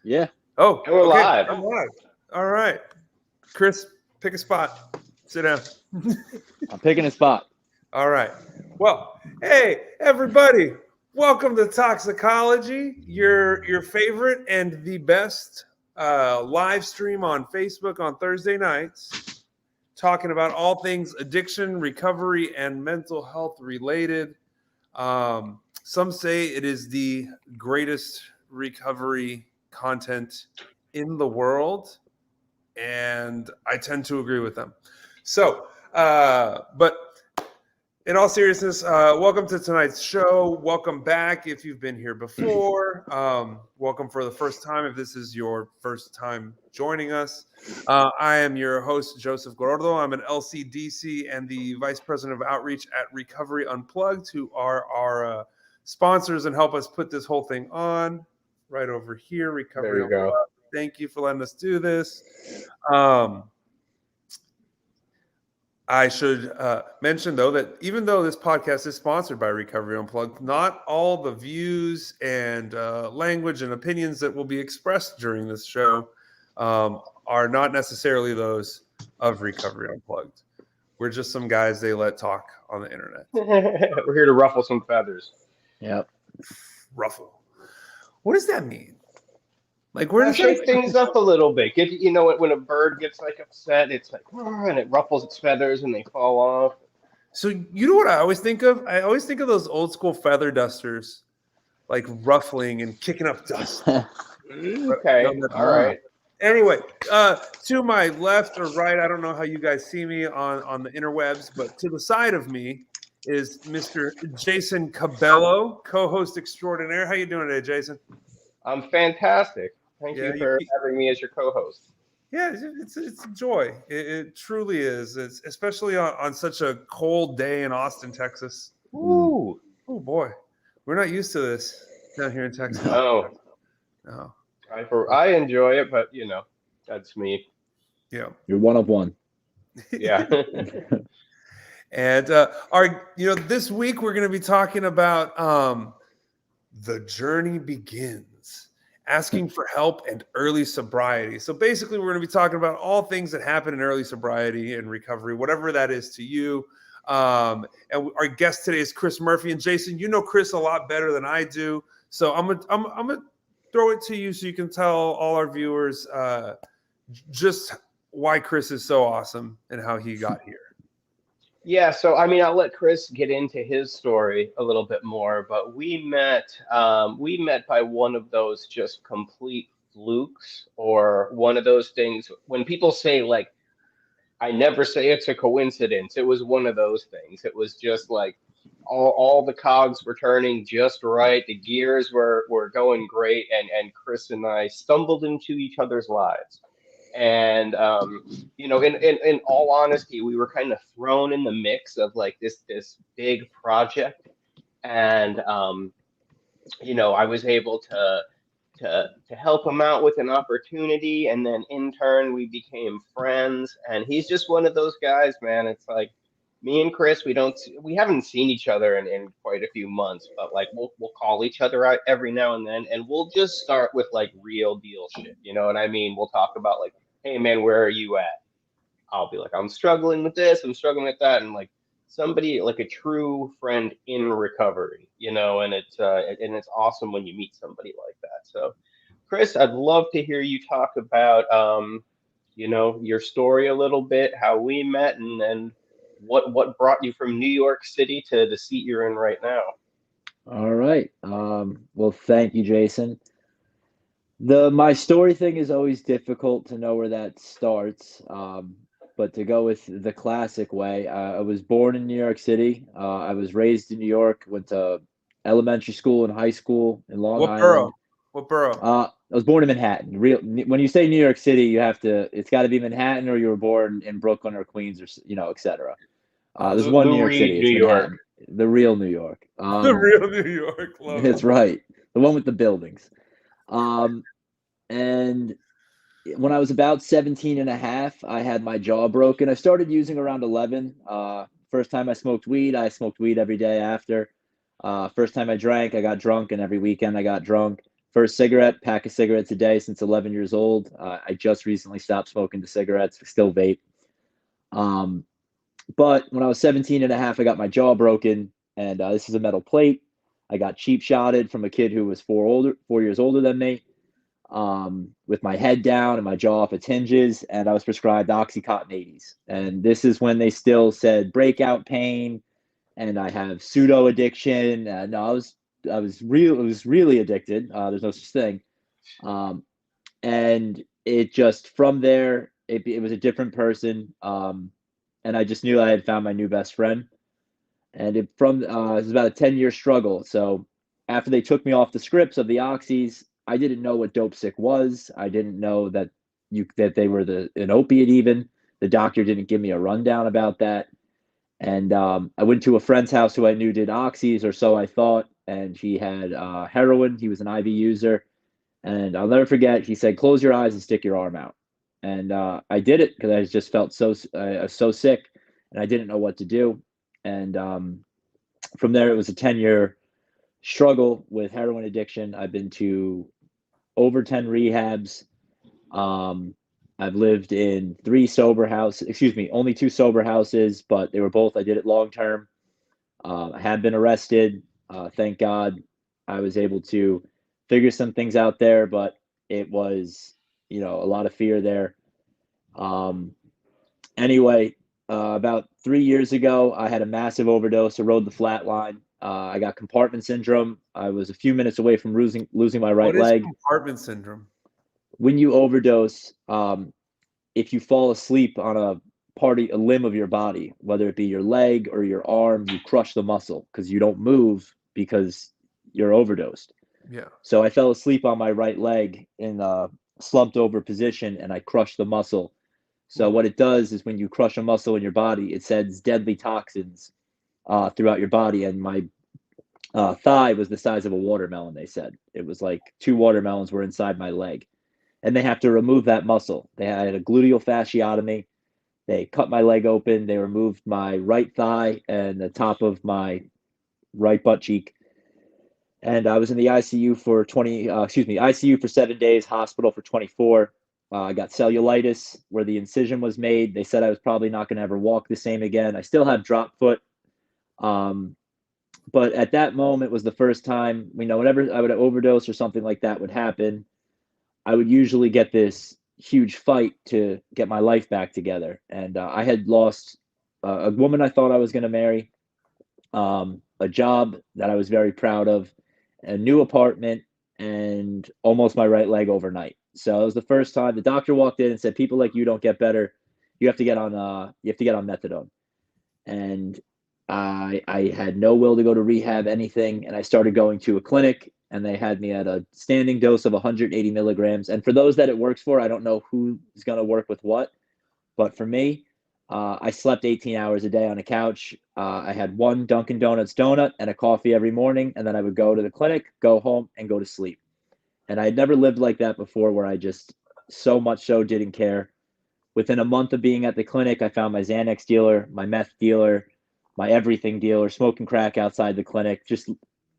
Yeah. Oh, And we're okay. live. I'm live. All right. Chris, pick a spot. Sit down. I'm picking a spot. All right. Well, hey, everybody. Welcome to Toxicology, your favorite and the best live stream on Facebook on Thursday nights, talking about all things addiction, recovery, and mental health related. Some say it is the greatest recovery content in the world, and I tend to agree with them. So, but in all seriousness, welcome to tonight's show. Welcome back if you've been here before. Welcome for the first time if this is your first time joining us. I am your host, Joseph Gordo. I'm an LCDC and the Vice President of Outreach at Recovery Unplugged, who are our sponsors and help us put this whole thing on. Right over here, Recovery There you go. Unplugged. Thank you for letting us do this. I should mention, though, that even though this podcast is sponsored by Recovery Unplugged, not all the views and language and opinions that will be expressed during this show are not necessarily those of Recovery Unplugged. We're just some guys they let talk on the internet. We're here to ruffle some feathers. Yep. Ruffle. What does that mean? Like, where does Shake things up a little bit. You know, when a bird gets like upset, it's like, and it ruffles its feathers and they fall off. So you know what I always think of? I always think of those old school feather dusters, like ruffling and kicking up dust. Okay, all right. Anyway, to my left or right, I don't know how you guys see me on the interwebs, but to the side of me is Mr. Jason Cabello, co-host extraordinaire. How you doing today, Jason? I'm fantastic. Thank you for having me as your co-host. Yeah, it's a joy. It truly is. It's especially on such a cold day in Austin, Texas. Ooh. Oh boy, we're not used to this down here in Texas. No. I enjoy it, but you know, that's me. Yeah, you're one of one. Yeah. And this week we're going to be talking about the journey begins, asking for help and early sobriety. So basically, we're going to be talking about all things that happen in early sobriety and recovery, whatever that is to you. And our guest today is Chris Murphy. And Jason, you know Chris a lot better than I do, so I'm gonna throw it to you so you can tell all our viewers just why Chris is so awesome and how he got here. Yeah, so I mean, I'll let Chris get into his story a little bit more, but we met by one of those just complete flukes, or one of those things when people say, like, I never say it's a coincidence. It was one of those things. It was just like all the cogs were turning just right. The gears were going great, and Chris and I stumbled into each other's lives. And you know, in all honesty, we were kind of thrown in the mix of like this big project, and you know, I was able to help him out with an opportunity, and then in turn we became friends. And he's just one of those guys, man. It's like me and Chris, we haven't seen each other in quite a few months, but like we'll call each other out every now and then, and we'll just start with like real deal shit. You know what I mean? We'll talk about like, hey man, where are you at? I'll be like, I'm struggling with this, I'm struggling with that, and like somebody, like a true friend in recovery, you know. And it's awesome when you meet somebody like that. So Chris, I'd love to hear you talk about you know, your story a little bit, how we met, and what brought you from New York City to the seat you're in right now. All right. Well, thank you, Jason. My story thing is always difficult to know where that starts. But to go with the classic way, I was born in New York City. I was raised in New York, went to elementary school and high school in Long Island. What borough? I was born in Manhattan. When you say New York City, it's got to be Manhattan, or you were born in Brooklyn or Queens, or et cetera. There's one New York City. It's New Manhattan. The real New York. The real New York. That's right. The one with the buildings. And when I was about 17 and a half, I had my jaw broken. I started using around 11. First time I smoked weed every day after. First time I drank, I got drunk, and every weekend I got drunk. First cigarette, pack of cigarettes a day since 11 years old. I just recently stopped smoking the cigarettes, still vape. But when I was 17 and a half, I got my jaw broken, and this is a metal plate. I got cheap shotted from a kid who was 4 years older than me, with my head down and my jaw off its hinges, and I was prescribed Oxycontin 80s. And this is when they still said breakout pain, and I have pseudo addiction. No, I was really addicted. There's no such thing. And it just from there, it was a different person. And I just knew I had found my new best friend. And it was about a 10-year struggle. So after they took me off the scripts of the oxys, I didn't know what dope sick was. I didn't know that they were an opiate even. The doctor didn't give me a rundown about that. And I went to a friend's house who I knew did oxys, or so I thought, and he had heroin. He was an IV user. And I'll never forget, he said, close your eyes and stick your arm out. And I did it because I just felt so sick, and I didn't know what to do. And from there, it was a 10-year struggle with heroin addiction. I've been to over 10 rehabs. I've lived in only 2 sober houses, but they were both, I did it long term. I had been arrested. Thank God I was able to figure some things out there, but it was, a lot of fear there. Anyway, about 3 years ago, I had a massive overdose. I rode the flat line. I got compartment syndrome. I was a few minutes away from losing my right leg. What is compartment syndrome? When you overdose, if you fall asleep on a limb of your body, whether it be your leg or your arm, you crush the muscle because you don't move because you're overdosed. Yeah. So I fell asleep on my right leg in a slumped over position, and I crushed the muscle. So what it does is when you crush a muscle in your body, it sends deadly toxins throughout your body. And my thigh was the size of a watermelon, they said. It was like 2 watermelons were inside my leg. And they have to remove that muscle. They had a gluteal fasciotomy. They cut my leg open. They removed my right thigh and the top of my right butt cheek. And I was in the ICU for ICU for 7 days, hospital for 24. I got cellulitis where the incision was made. They said I was probably not going to ever walk the same again. I still have drop foot. But at that moment was the first time, whenever I would overdose or something like that would happen, I would usually get this huge fight to get my life back together. And I had lost a woman I thought I was going to marry, a job that I was very proud of, a new apartment, and almost my right leg overnight. So it was the first time the doctor walked in and said, people like you don't get better. You have to get on methadone. And I had no will to go to rehab, anything. And I started going to a clinic, and they had me at a standing dose of 180 milligrams. And for those that it works for, I don't know who's going to work with what. But for me, I slept 18 hours a day on a couch. I had 1 Dunkin' Donuts donut and a coffee every morning. And then I would go to the clinic, go home, and go to sleep. And I had never lived like that before, where I just so much so didn't care. Within a month of being at the clinic, I found my Xanax dealer, my meth dealer, my everything dealer, smoking crack outside the clinic, just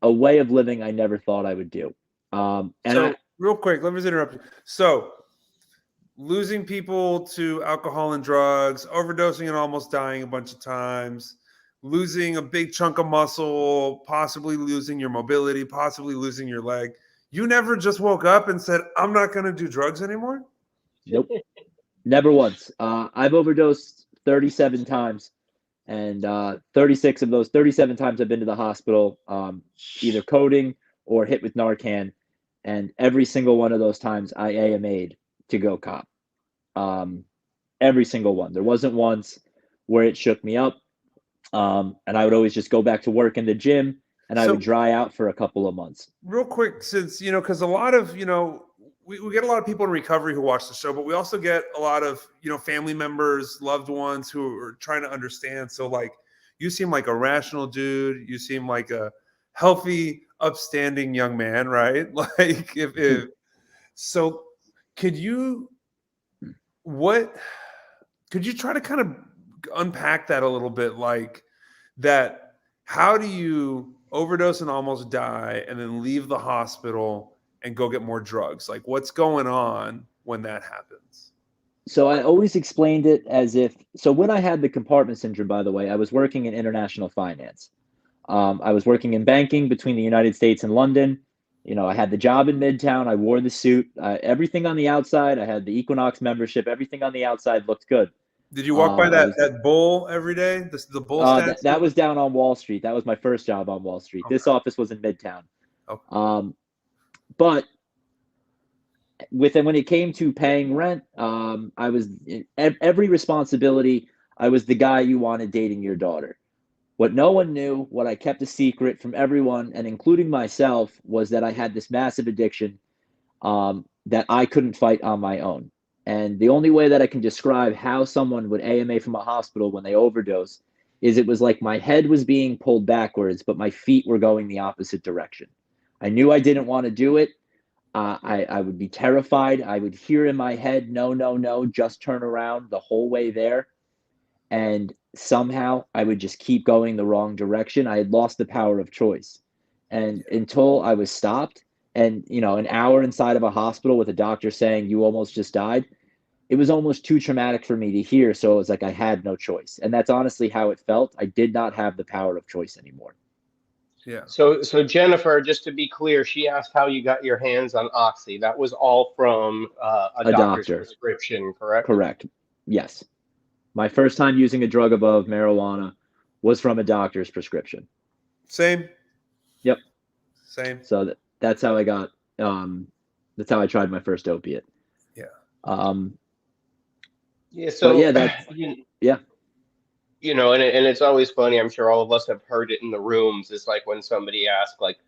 a way of living I never thought I would do. Real quick, let me just interrupt you. So losing people to alcohol and drugs, overdosing and almost dying a bunch of times, losing a big chunk of muscle, possibly losing your mobility, possibly losing your leg. You never just woke up and said, I'm not going to do drugs anymore? Nope. Never once. I've overdosed 37 times. And 36 of those 37 times I've been to the hospital, either coding or hit with Narcan. And every single one of those times I AMA'd to go cop. Every single one. There wasn't once where it shook me up. And I would always just go back to work in the gym, and I would dry out for a couple of months. Real quick, since, because a lot of, we get a lot of people in recovery who watch the show, but we also get a lot of, family members, loved ones who are trying to understand. So like, you seem like a rational dude. You seem like a healthy, upstanding young man, right? Like so could you try to kind of unpack that a little bit? Like that, how do you overdose and almost die and then leave the hospital and go get more drugs? Like, what's going on when that happens? So I always explained it as if, so when I had the compartment syndrome, by the way, I was working in international finance. I was working in banking between the United States and London. You know, I had the job in Midtown. I wore the suit. Everything on the outside, I had the Equinox membership. Everything on the outside looked good. Did you walk by I was that bull every day? The bull statue? that was down on Wall Street. That was my first job on Wall Street. Okay. This office was in Midtown. Okay. But when it came to paying rent, I was every responsibility. I was the guy you wanted dating your daughter. What no one knew, what I kept a secret from everyone, and including myself, was that I had this massive addiction that I couldn't fight on my own. And the only way that I can describe how someone would AMA from a hospital when they overdose is it was like my head was being pulled backwards, but my feet were going the opposite direction. I knew I didn't want to do it. I would be terrified. I would hear in my head, no, no, no, just turn around the whole way there. And somehow I would just keep going the wrong direction. I had lost the power of choice. And until I was stopped, and an hour inside of a hospital with a doctor saying you almost just died, it was almost too traumatic for me to hear. So it was like I had no choice. And that's honestly how it felt. I did not have the power of choice anymore. Yeah. So Jennifer, just to be clear, she asked how you got your hands on Oxy. That was all from a doctor's doctor. prescription, correct? Correct. Yes. My first time using a drug above marijuana was from a doctor's prescription. Same. Yep. Same. So that's how I got. That's how I tried my first opiate. Yeah. Yeah. So yeah, that's yeah. And it's always funny. I'm sure all of us have heard it in the rooms. It's like when somebody asks, like,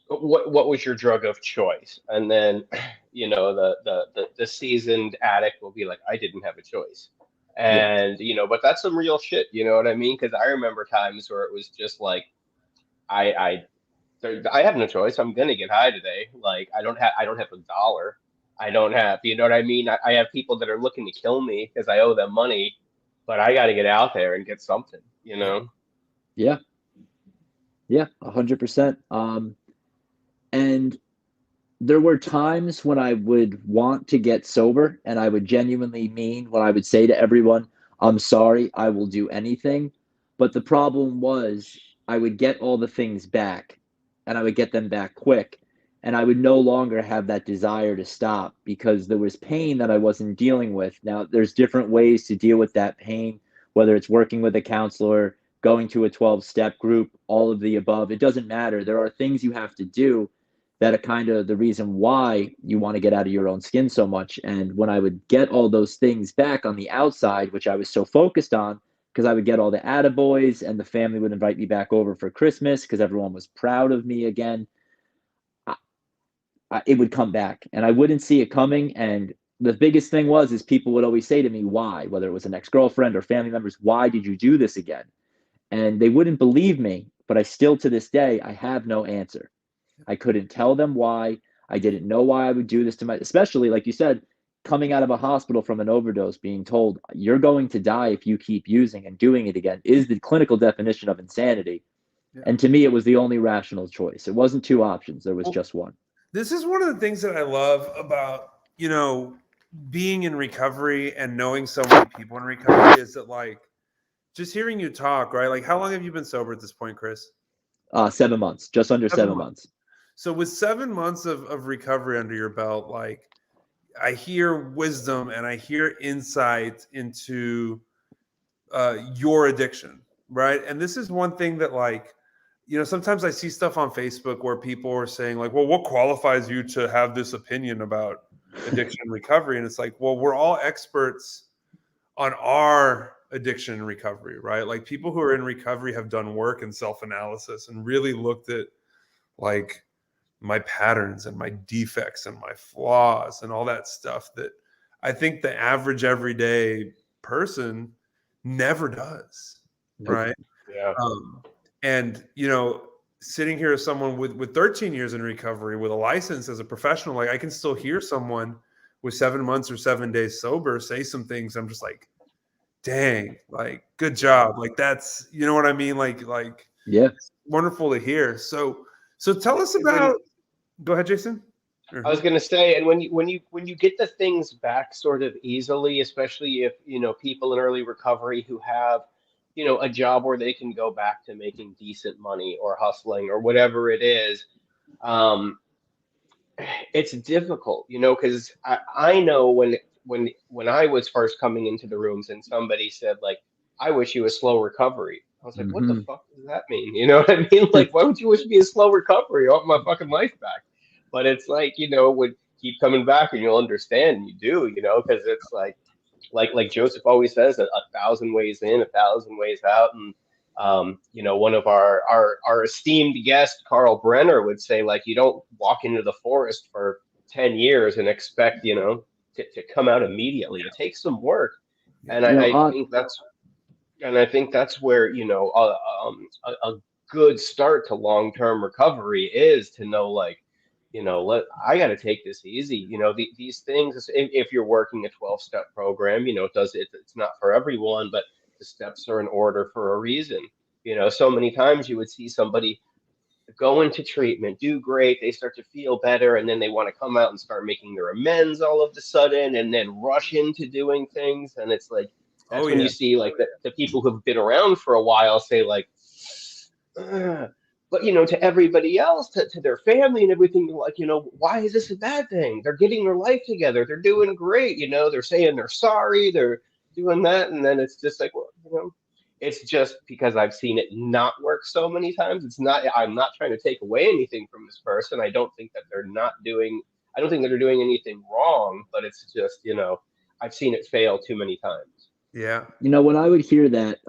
what was your drug of choice? And then, the seasoned addict will be like, I didn't have a choice. And, but that's some real shit. You know what I mean? Because I remember times where it was just like, I have no choice. I'm going to get high today. Like, I don't have $1. I don't have, you know what I mean? I have people that are looking to kill me because I owe them money, but I got to get out there and get something, Yeah. 100%. And there were times when I would want to get sober, and I would genuinely mean when I would say to everyone, I'm sorry, I will do anything. But the problem was I would get all the things back, and I would get them back quick, and I would no longer have that desire to stop because there was pain that I wasn't dealing with. Now, there's different ways to deal with that pain, whether it's working with a counselor, going to a 12-step group, all of the above. It doesn't matter. There are things you have to do that are kind of the reason why you want to get out of your own skin so much. And when I would get all those things back on the outside, which I was so focused on, because I would get all the attaboys and the family would invite me back over for Christmas because everyone was proud of me again, it would come back and I wouldn't see it coming. And the biggest thing is people would always say to me, why? Whether it was an ex-girlfriend or family members, why did you do this again? And they wouldn't believe me, but I still, to this day, I have no answer. I couldn't tell them why. I didn't know why I would do this especially like you said, coming out of a hospital from an overdose, being told you're going to die if you keep using and doing it again is the clinical definition of insanity. Yeah. And to me, it was the only rational choice. It wasn't two options. There was just one. This is one of the things that I love about, being in recovery and knowing so many people in recovery is that, like, just hearing you talk, right? Like, how long have you been sober at this point, Chris? 7 months, just under 7 months. So with 7 months of recovery under your belt, like, I hear wisdom and I hear insight into your addiction, right? And this is one thing that, like, sometimes I see stuff on Facebook where people are saying, like, well, what qualifies you to have this opinion about addiction and recovery? And it's like, well, we're all experts on our addiction and recovery, right? Like, people who are in recovery have done work and self-analysis and really looked at, like, my patterns and my defects and my flaws and all that stuff that I think the average everyday person never does. Nope. Right. Yeah. And, sitting here as someone with 13 years in recovery with a license as a professional, like, I can still hear someone with 7 months or 7 days sober say some things. I'm just like, dang, like, good job. Like, that's, you know what I mean? Like, yeah, it's wonderful to hear. So tell us about, Go ahead, Jason. I was going to say, and when you get the things back sort of easily, especially if people in early recovery who have a job where they can go back to making decent money or hustling or whatever it is, um, it's difficult, because I know when I was first coming into the rooms and somebody said like, I wish you a slow recovery. I was like, what the Hmm. fuck does that mean? You know what I mean? Like, why would you wish me a slow recovery? I want my fucking life back. But it's like, would keep coming back and you'll understand. You do, because it's like Joseph always says, a thousand ways in, a thousand ways out. And one of our esteemed guest, Carl Brenner, would say like, you don't walk into the forest for 10 years and expect, to come out immediately. It takes some work. And You know, I think that's where a good start to long-term recovery is to know like I got to take this easy. These things, if you're working a 12-step program, it's not for everyone, but the steps are in order for a reason. So many times you would see somebody go into treatment, do great, they start to feel better, and then they want to come out and start making their amends all of a sudden, and then rush into doing things. And it's like, Oh that's when yeah. you see like the people who've been around for a while say like, "Ugh." But to everybody else, to their family and everything, like, why is this a bad thing? They're getting their life together, they're doing great, they're saying they're sorry, they're doing that. And then it's just like, well, it's just because I've seen it not work so many times. I'm not trying to take away anything from this person. I don't think that I don't think that they're doing anything wrong, but it's just, I've seen it fail too many times. Yeah. when I would hear that,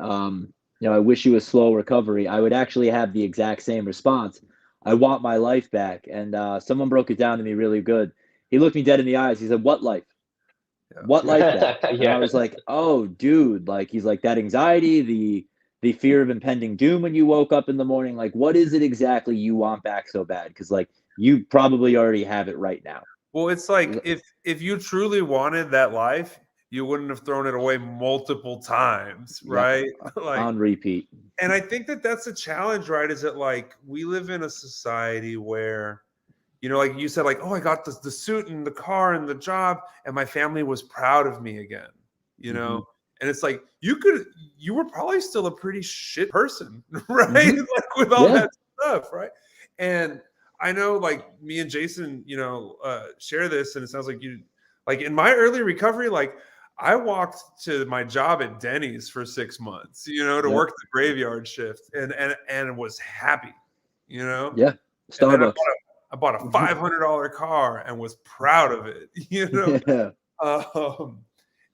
I wish you a slow recovery, I would actually have the exact same response. I want my life back. And someone broke it down to me really good. He looked me dead in the eyes. He said, "What life? Yeah. What life back?" And I Yeah. was like, "Oh, dude!" Like he's like that anxiety, the fear of impending doom when you woke up in the morning. Like, what is it exactly you want back so bad? Because like you probably already have it right now. Well, it's like if you truly wanted that life, you wouldn't have thrown it away multiple times, Yep. right? Like, On repeat. and I think that that's a challenge, right? Is that like we live in a society where, like you said, like, oh, I got the suit and the car and the job, and my family was proud of me again, Mm-hmm. And it's like you were probably still a pretty shit person, right? Mm-hmm. Like with all Yeah. that stuff, right? And I know, like me and Jason, share this, and it sounds like you, like in my early recovery, like I walked to my job at Denny's for 6 months, to Yep. work the graveyard shift, and was happy, Yeah. and then Starbucks. I bought a $500 car and was proud of it, Yeah.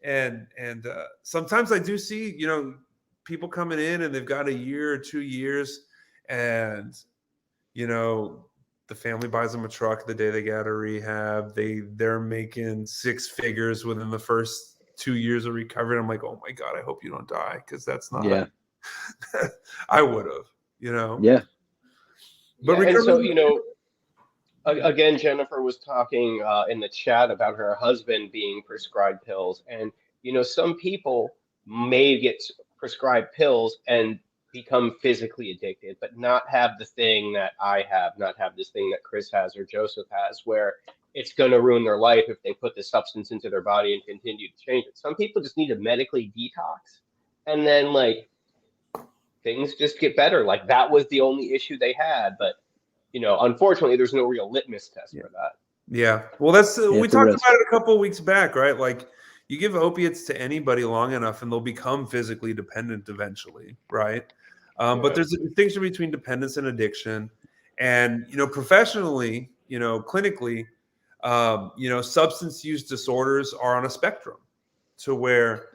And sometimes I do see, people coming in and they've got a year or 2 years, and the family buys them a truck the day they get out of rehab. They're making 6 figures within the first 2 years of recovery. I'm like, oh my God, I hope you don't die, because that's not. Yeah. I would have, Yeah. But Yeah, and so recovery. again, Jennifer was talking in the chat about her husband being prescribed pills, and some people may get prescribed pills and become physically addicted, but not have the thing that I have, not have this thing that Chris has or Joseph has, where it's going to ruin their life if they put the substance into their body and continue to change it. Some people just need to medically detox, and then like things just get better. Like that was the only issue they had, but unfortunately, there's no real litmus test for that. Yeah. Well, that's we it's a talked risk. about it a couple of weeks back, right? Like you give opiates to anybody long enough and they'll become physically dependent eventually, right? But there's a distinction between dependence and addiction. And, professionally, clinically, substance use disorders are on a spectrum to where,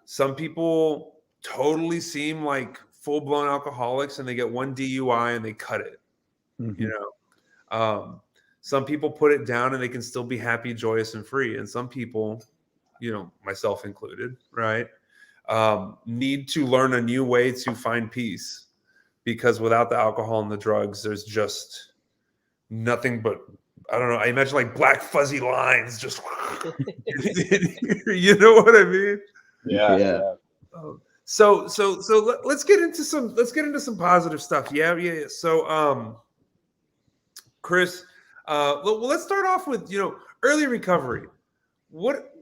some people totally seem like full-blown alcoholics and they get one DUI and they cut it, Mm-hmm. Some people put it down and they can still be happy, joyous, and free. And some people, myself included, right, need to learn a new way to find peace, because without the alcohol and the drugs, there's just nothing but, I don't know, I imagine like black fuzzy lines just, you know what I mean? Yeah. So let's get into some positive stuff. Yeah. So, Chris, well, let's start off with, early recovery. What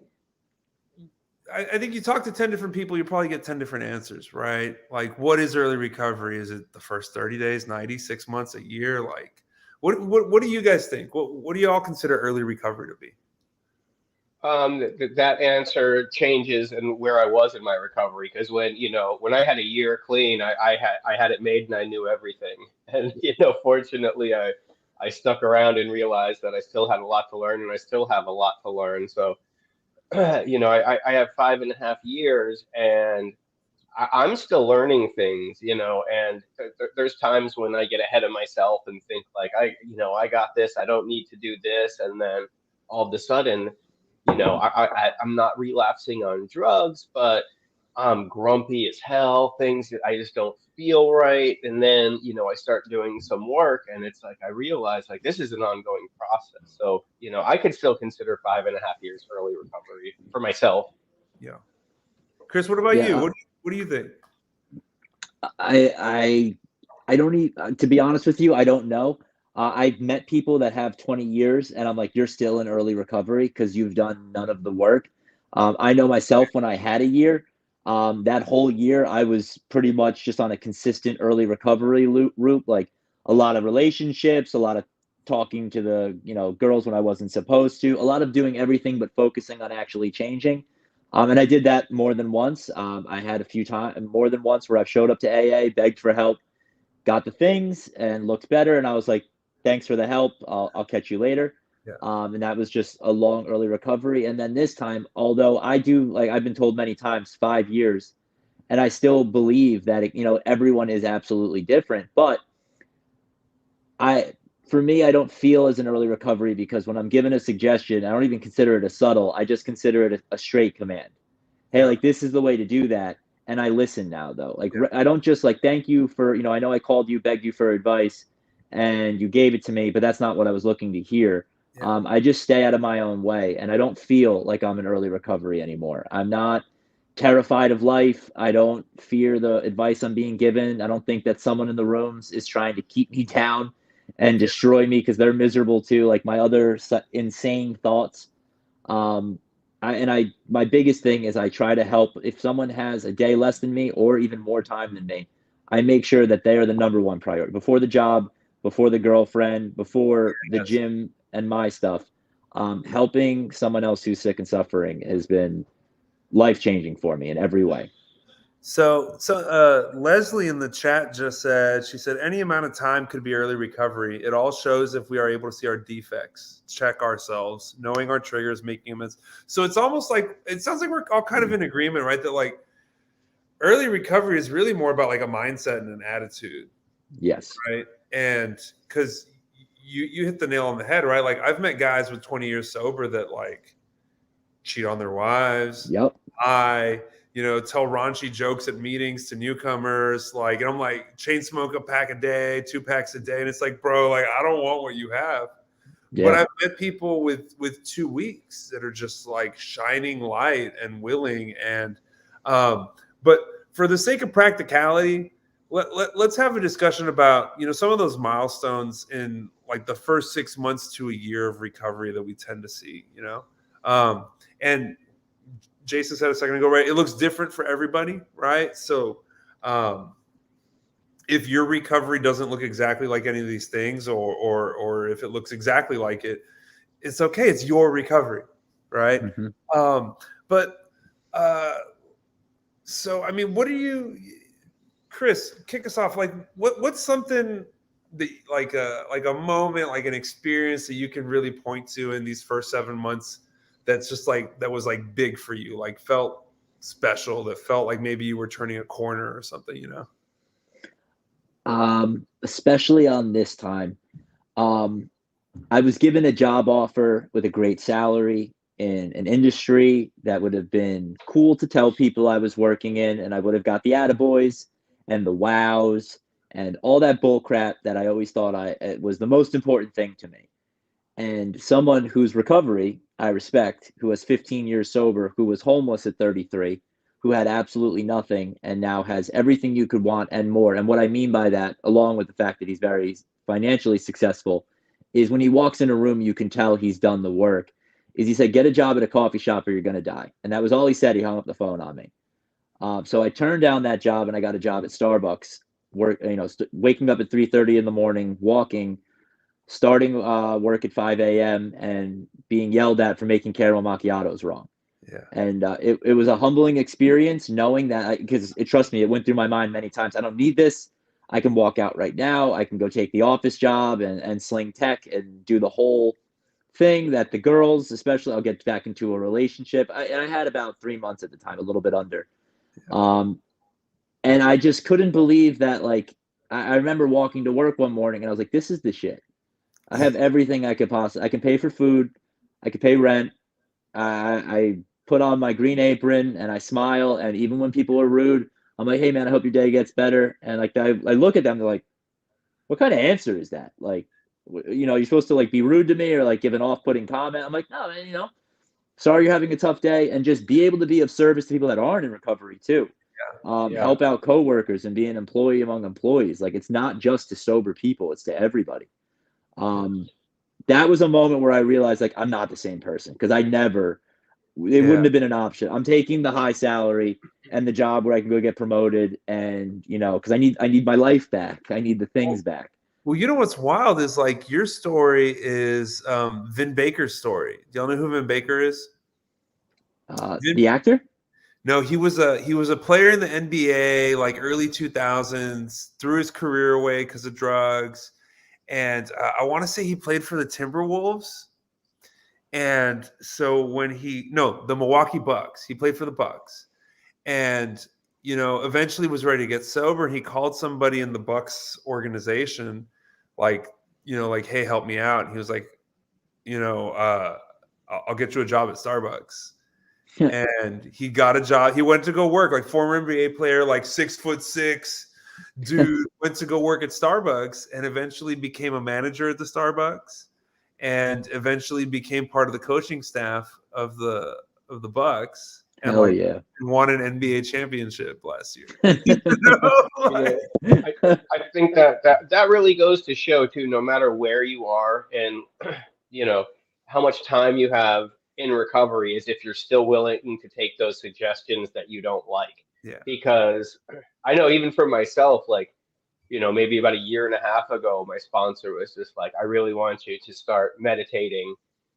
I think you talk to 10 different people, you probably get 10 different answers, right? Like, what is early recovery? Is it the first 30 days, 90, 6 months, a year? Like, what do you guys think? What do you all consider early recovery to be? That answer changes and where I was in my recovery, because when I had a year clean, I had it made and I knew everything. And fortunately, I stuck around and realized that I still had a lot to learn, and I still have a lot to learn. So I have 5.5 years, and I'm still learning things, and there's times when I get ahead of myself and think like, I got this, I don't need to do this. And then all of a sudden, I'm not relapsing on drugs, but I'm grumpy as hell. Things that I just don't feel right. And then, I start doing some work, and it's like, I realize like this is an ongoing process. So, I could still consider 5.5 years early recovery for myself. Yeah. Chris, what about you? What do you think? I don't even, to be honest with you, I don't know. I've met people that have 20 years, and I'm like, you're still in early recovery because you've done none of the work. I know myself, when I had a year, that whole year, I was pretty much just on a consistent early recovery route, like a lot of relationships, a lot of talking to the girls when I wasn't supposed to, a lot of doing everything but focusing on actually changing. And I did that more than once. I had a few times, more than once, where I've showed up to AA, begged for help, got the things, and looked better. And I was like, thanks for the help. I'll catch you later. Yeah. And that was just a long early recovery. And then this time, although I do, like I've been told many times, 5 years, and I still believe that everyone is absolutely different. But for me, I don't feel as an early recovery, because when I'm given a suggestion, I don't even consider it a subtle. I just consider it a straight command. Hey, Yeah. like, this is the way to do that. And I listen now, though. Like, Yeah. I don't just like, thank you for, I know I called you, begged you for advice, and you gave it to me, but that's not what I was looking to hear. Yeah. I just stay out of my own way, and I don't feel like I'm in early recovery anymore. I'm not terrified of life. I don't fear the advice I'm being given. I don't think that someone in the rooms is trying to keep me down and destroy me because they're miserable too. Like my other insane thoughts. My biggest thing is I try to help. If someone has a day less than me or even more time than me, I make sure that they are the number one priority before the job, before the girlfriend, before the Yes. gym and my stuff. Helping someone else who's sick and suffering has been life-changing for me in every way. So Leslie in the chat just said, she said, any amount of time could be early recovery. It all shows if we are able to see our defects, check ourselves, knowing our triggers, making amends. So it's almost like, it sounds like we're all kind of in agreement, right? That like early recovery is really more about like a mindset and an attitude. Yes. Right. And because you hit the nail on the head, right? Like I've met guys with 20 years sober that like cheat on their wives. Yep. Tell raunchy jokes at meetings to newcomers, like, and I'm like, chain smoke a pack a day, 2 packs a day, and it's like, bro, like, I don't want what you have. Yeah. But I've met people with 2 weeks that are just like shining light and willing, and but for the sake of practicality, let's have a discussion about some of those milestones in like the first 6 months to a year of recovery that we tend to see, and Jason said a second ago, right? It looks different for everybody, right? So if your recovery doesn't look exactly like any of these things, or if it looks exactly like it, it's okay. It's your recovery, right? Mm-hmm. So I mean, what do you, Chris, kick us off? Like, what's something that like a moment, like an experience that you can really point to in these first 7 months that's just like, that was like big for you, like felt special, that felt like maybe you were turning a corner or something, Especially on this time. I was given a job offer with a great salary in an industry that would have been cool to tell people I was working in, and I would have got the attaboys and the wows and all that bull crap that I always thought it was the most important thing to me. And someone whose recovery I respect, who was 15 years sober, who was homeless at 33, who had absolutely nothing and now has everything you could want and more. And what I mean by that, along with the fact that he's very financially successful, is when he walks in a room, you can tell he's done the work, is he said, get a job at a coffee shop or you're going to die. And that was all he said. He hung up the phone on me. So I turned down that job and I got a job at Starbucks, waking up at 3:30 in the morning, walking, starting work at 5 a.m. and being yelled at for making caramel macchiatos wrong. Yeah. And it was a humbling experience knowing that, because trust me, it went through my mind many times. I don't need this. I can walk out right now. I can go take the office job and sling tech and do the whole thing that the girls, especially, I'll get back into a relationship. And I had about 3 months at the time, a little bit under. And I just couldn't believe that, like, I remember walking to work one morning and I was like, this is the shit. I have everything I could possibly, I can pay for food. I can pay rent. I put on my green apron and I smile. And even when people are rude, I'm like, hey man, I hope your day gets better. And like, I look at them, they're like, what kind of answer is that? Like, you're supposed to like be rude to me or like give an off-putting comment. I'm like, no, man, sorry you're having a tough day, and just be able to be of service to people that aren't in recovery too. Help out coworkers and be an employee among employees. Like, it's not just to sober people, it's to everybody. That was a moment where I realized, like, I'm not the same person, because it wouldn't have been an option. I'm taking the high salary and the job where I can go get promoted, and because I need my life back. I need the things back. Well, what's wild is, like, your story is Vin Baker's story. Do y'all know who Vin Baker is? The actor? No, he was a player in the NBA, like early 2000s, threw his career away because of drugs. And I want to say he played for the Timberwolves. And so the Milwaukee Bucks, he played for the Bucks. And, eventually was ready to get sober. And he called somebody in the Bucks organization, like, hey, help me out. And he was like, I'll get you a job at Starbucks. And he got a job. He went to go work, like, former NBA player, like 6'6" dude, went to go work at Starbucks and eventually became a manager at the Starbucks, and eventually became part of the coaching staff of the Bucks. And won an NBA championship last year. I think that really goes to show too, no matter where you are and how much time you have in recovery, is if you're still willing to take those suggestions that you don't like. Yeah. Because I know, even for myself, like, maybe about a year and a half ago, my sponsor was just like, I really want you to start meditating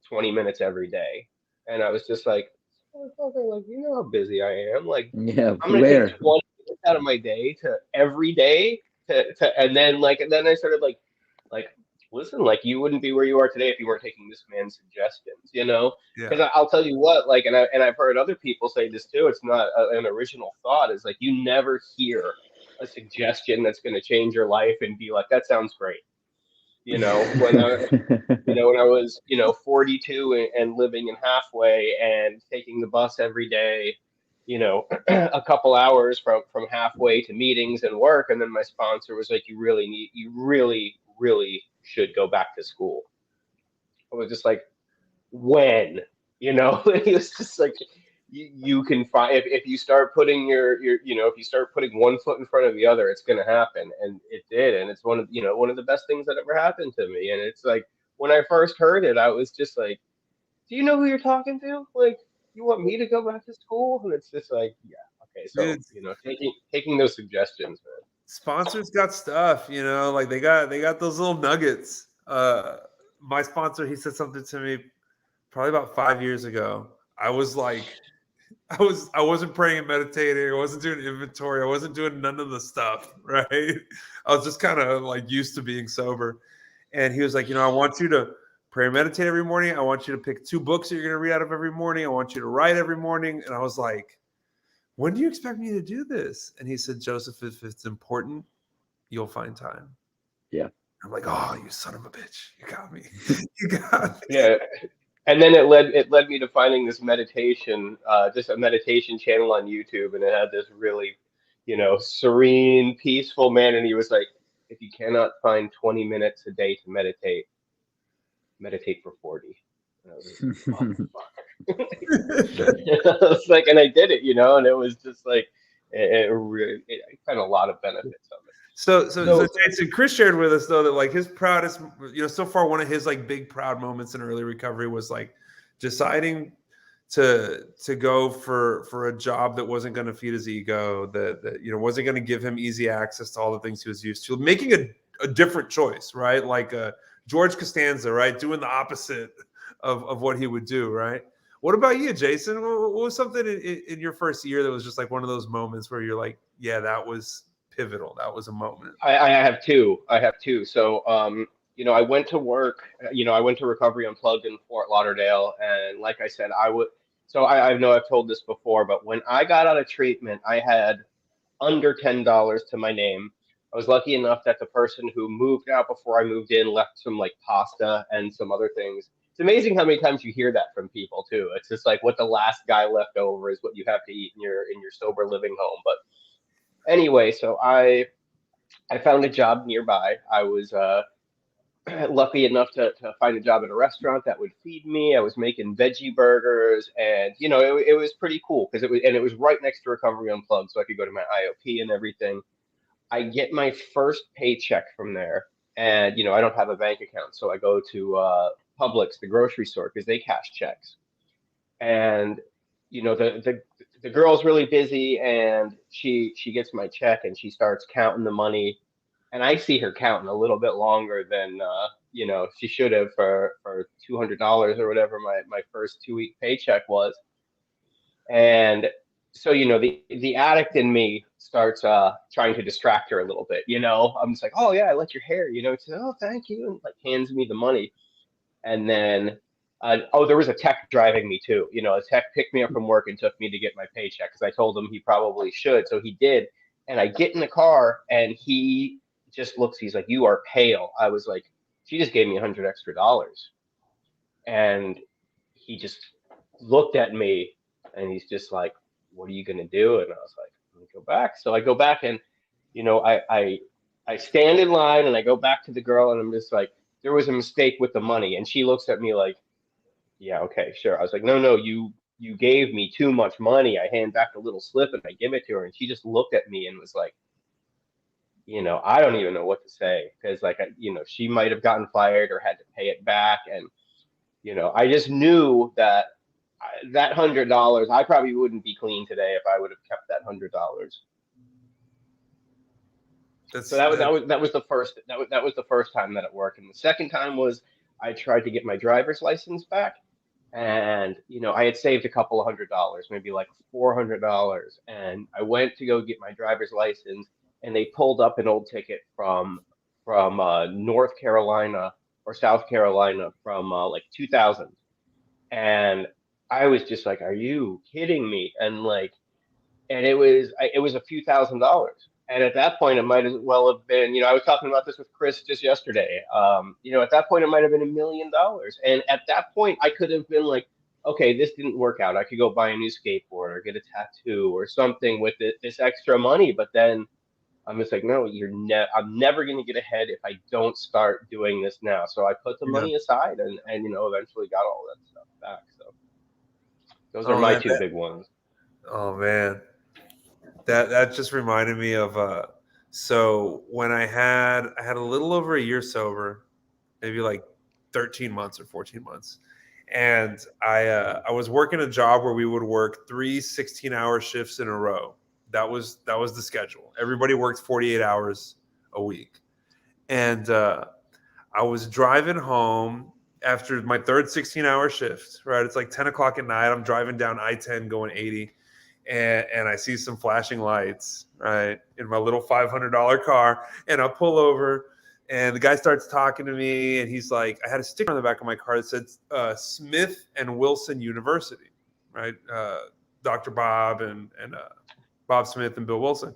20 minutes every day. And I was just like, like, how busy I am. Like, I'm going to take 20 minutes out of my day to every day and then I started like, listen, like, you wouldn't be where you are today if you weren't taking this man's suggestions, because I'll tell you what, like, and I've heard other people say this too. It's not an original thought. Is like, you never hear a suggestion that's going to change your life and be like, that sounds great. When I was 42 and living in Halfway and taking the bus every day, a couple hours from Halfway to meetings and work, and then my sponsor was like, you really should go back to school. I was just like, when? It was just like, you can find, if you start putting if you start putting one foot in front of the other, it's going to happen. And it did. And it's one of the best things that ever happened to me. And it's like, when I first heard it, I was just like, do you know who you're talking to? Like, you want me to go back to school? And it's just like, yeah, okay. So, taking those suggestions, man. Sponsors got stuff, like, they got those little nuggets. My sponsor, he said something to me probably about 5 years ago. I was like, I wasn't praying and meditating. I wasn't doing inventory. I wasn't doing none of the stuff, right? I was just kind of like used to being sober. And he was like, I want you to pray and meditate every morning. I want you to pick 2 books that you're going to read out of every morning. I want you to write every morning. And I was like, when do you expect me to do this? And he said, Joseph, if it's important, you'll find time. Yeah. I'm like, oh, you son of a bitch. You got me. You got me. Yeah. And then it led me to finding this meditation, just a meditation channel on YouTube. And it had this really, serene, peaceful man. And he was like, if you cannot find 20 minutes a day to meditate for 40. And I was like, oh, fuck. I was like, and I did it, and it was just like, it found a lot of benefits of it. So Jason, Chris shared with us though that like his proudest, so far one of his like big proud moments in early recovery was like deciding to go for a job that wasn't going to feed his ego, that wasn't going to give him easy access to all the things he was used to, making a different choice, right? Like George Costanza, right, doing the opposite of what he would do, right? What about you, Jason? What was something in your first year that was just like one of those moments where you're like, yeah, that was pivotal. That was a moment. I have two. So, I went to work. I went to Recovery Unplugged in Fort Lauderdale, and like I said, I would. So I know I've told this before, but when I got out of treatment, I had under $10 to my name. I was lucky enough that the person who moved out before I moved in left some like pasta and some other things. It's amazing how many times you hear that from people too. It's just like what the last guy left over is what you have to eat in your sober living home. But anyway, so I found a job nearby. I was lucky enough to find a job at a restaurant that would feed me. I was making veggie burgers, and it was pretty cool because it was right next to Recovery Unplugged, so I could go to my IOP and everything. I get my first paycheck from there, and I don't have a bank account, so I go to Publix, the grocery store, because they cash checks. And the girl's really busy, and she gets my check and she starts counting the money, and I see her counting a little bit longer than she should have for $200 or whatever my first 2-week paycheck was. And so the addict in me starts trying to distract her a little bit. I'm just like, oh yeah, I like your hair. It's like, oh thank you, and like hands me the money. And then there was a tech driving me too. A tech picked me up from work and took me to get my paycheck because I told him he probably should, so he did. And I get in the car and he just looks. He's like, "You are pale." I was like, "She just gave me $100 extra." And he just looked at me and he's just like, "What are you gonna do?" And I was like, "I'm gonna go back." So I go back and I stand in line and I go back to the girl and I'm just like, there was a mistake with the money. And she looks at me like, yeah, okay, sure. I was like, no, you gave me too much money. I hand back a little slip and I give it to her. And she just looked at me and was like, I don't even know what to say. Because like, she might have gotten fired or had to pay it back. And, I just knew that that $100, I probably wouldn't be clean today if I would have kept that $100. So that was the first time that it worked. And the second time was I tried to get my driver's license back, and I had saved a couple of $100, maybe like $400, and I went to go get my driver's license, and they pulled up an old ticket from North Carolina or South Carolina from like 2000, and I was just like, "Are you kidding me?" And it was a few $1,000s. And at that point, it might as well have been, I was talking about this with Chris just yesterday. At that point, it might have been $1 million. And at that point, I could have been like, okay, this didn't work out. I could go buy a new skateboard or get a tattoo or something with this extra money. But then I'm just like, no, I'm never going to get ahead if I don't start doing this now. So I put the money aside and eventually got all that stuff back. So those are my two big ones. Oh man. That just reminded me of so when I had a little over a year sober, maybe like 13 months or 14 months. And I was working a job where we would work 3 16-hour shifts in a row. That was the schedule. Everybody worked 48 hours a week. And I was driving home after my third 16-hour shift, right? It's like 10 o'clock at night. I'm driving down I-10 going 80. And I see some flashing lights, right, in my little $500 car. And I pull over, and the guy starts talking to me, and he's like, I had a sticker on the back of my car that said Smith and Wilson University, right? Dr. Bob and Bob Smith and Bill Wilson.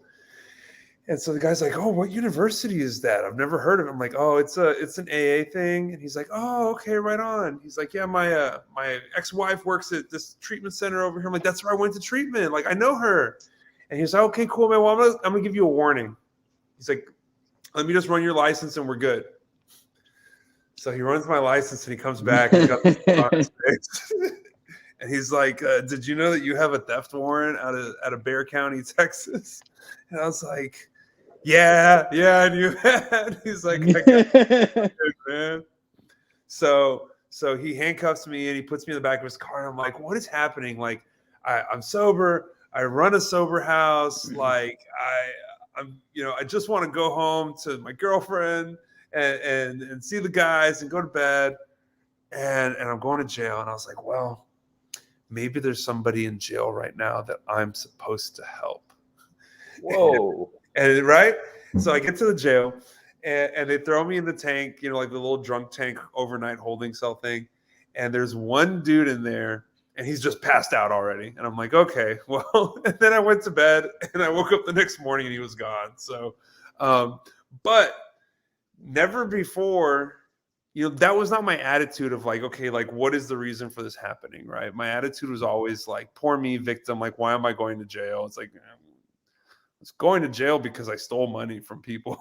And so the guy's like, "Oh, what university is that? I've never heard of it." I'm like, "Oh, it's an AA thing." And he's like, "Oh, okay, right on." He's like, "Yeah, my ex-wife works at this treatment center over here." I'm like, "That's where I went to treatment. Like, I know her." And he's like, "Okay, cool, man. Well, I'm gonna give you a warning." He's like, "Let me just run your license and we're good." So he runs my license and he comes back and he's got this on his face. And he's like, "Did you know that you have a theft warrant out of Bexar County, Texas?" And I was like, Yeah, and you had. He's like, I got it, man. So he handcuffs me and he puts me in the back of his car. And I'm like, what is happening? Like, I'm sober. I run a sober house. Like, I just want to go home to my girlfriend and see the guys and go to bed. And I'm going to jail. And I was like, well, maybe there's somebody in jail right now that I'm supposed to help. Whoa. And right? So I get to the jail and they throw me in the tank, like the little drunk tank overnight holding cell thing. And there's one dude in there and he's just passed out already. And I'm like, okay, well, and then I went to bed and I woke up the next morning and he was gone. So, but never before, that was not my attitude of like, okay, like what is the reason for this happening? Right. My attitude was always like, poor me, victim. Like, why am I going to jail? It's like, it's going to jail because I stole money from people.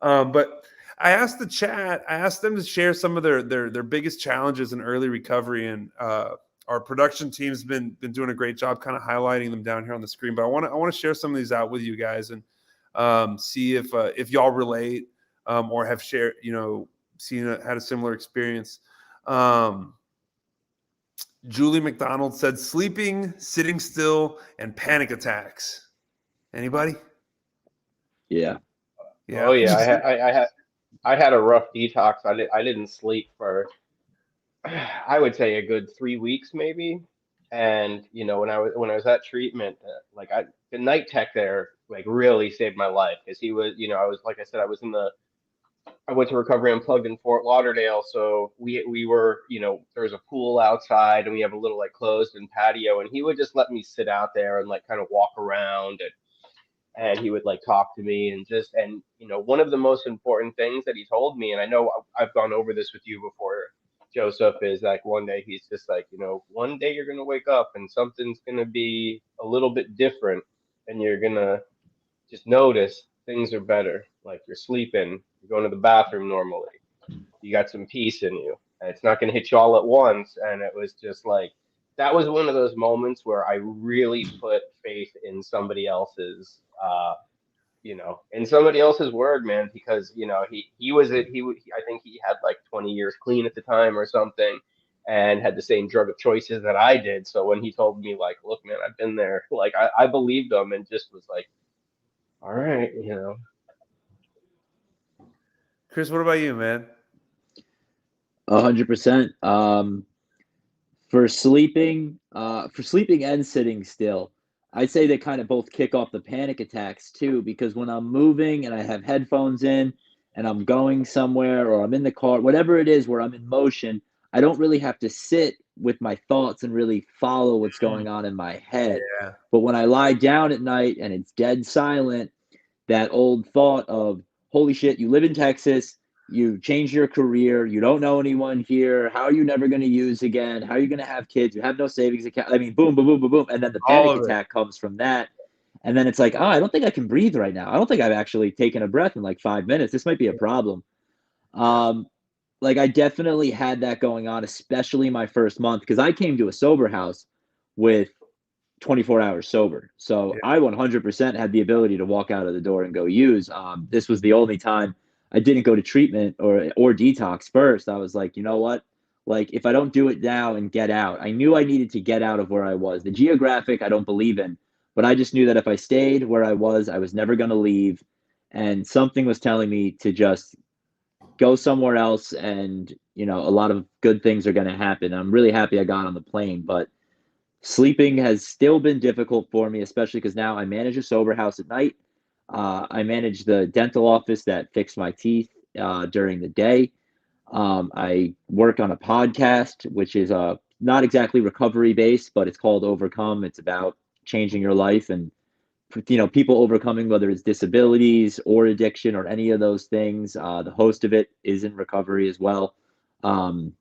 But I asked the chat, I asked them to share some of their biggest challenges in early recovery, and our production team's been doing a great job kind of highlighting them down here on the screen. But I want to share some of these out with you guys and see if y'all relate or have shared, had a similar experience. Julie McDonald said sleeping, sitting still, and panic attacks. Anybody? Yeah. Oh yeah, I had a rough detox. I didn't sleep for I would say a good 3 weeks maybe. And when I was at treatment, the night tech there like really saved my life because he was, I was, like I said, I went to Recovery Unplugged in Fort Lauderdale, so we were, there was a pool outside and we have a little like closed in patio, and he would just let me sit out there and like kind of walk around, and he would like talk to me and one of the most important things that he told me, and I know I've gone over this with you before, Joseph, is like one day he's just like, one day you're gonna wake up and something's gonna be a little bit different, and you're gonna just notice things are better. Like you're sleeping, you're going to the bathroom normally, you got some peace in you, and it's not gonna hit you all at once. And it was just like that was one of those moments where I really put faith in somebody else's in somebody else's word, man, because I think he had like 20 years clean at the time or something, and had the same drug of choices that I did. So when he told me like, look, man, I've been there, like I believed him and just was like, all right. Chris, what about you, man? 100%. For sleeping and sitting still, I'd say they kind of both kick off the panic attacks too, because when I'm moving and I have headphones in and I'm going somewhere or I'm in the car, whatever it is where I'm in motion, I don't really have to sit with my thoughts and really follow what's going on in my head. Yeah. But when I lie down at night and it's dead silent, that old thought of, holy shit, you live in Texas, you changed your career, you don't know anyone here, how are you never going to use again, how are you going to have kids, you have no savings account, I mean, boom, boom, boom, boom, boom, and then the panic attack comes from that. And then it's like, oh, I don't think I can breathe right now. I don't think I've actually taken a breath in like 5 minutes. This might be a problem. Like I definitely had that going on, especially my first month, because I came to a sober house with 24 hours sober. So Yeah. I 100% had the ability to walk out of the door and go use. This was the only time I didn't go to treatment or detox first. I was like, you know what? Like if I don't do it now and get out, I knew I needed to get out of where I was. The geographic, I don't believe in, but I just knew that if I stayed where I was never going to leave. And something was telling me to just go somewhere else. And, a lot of good things are going to happen. I'm really happy I got on the plane, but sleeping has still been difficult for me, especially because now I manage a sober house at night. I manage the dental office that fixed my teeth during the day. I work on a podcast, which is not exactly recovery based, but it's called Overcome. It's about changing your life and people overcoming whether it's disabilities or addiction or any of those things. The host of it is in recovery as well. And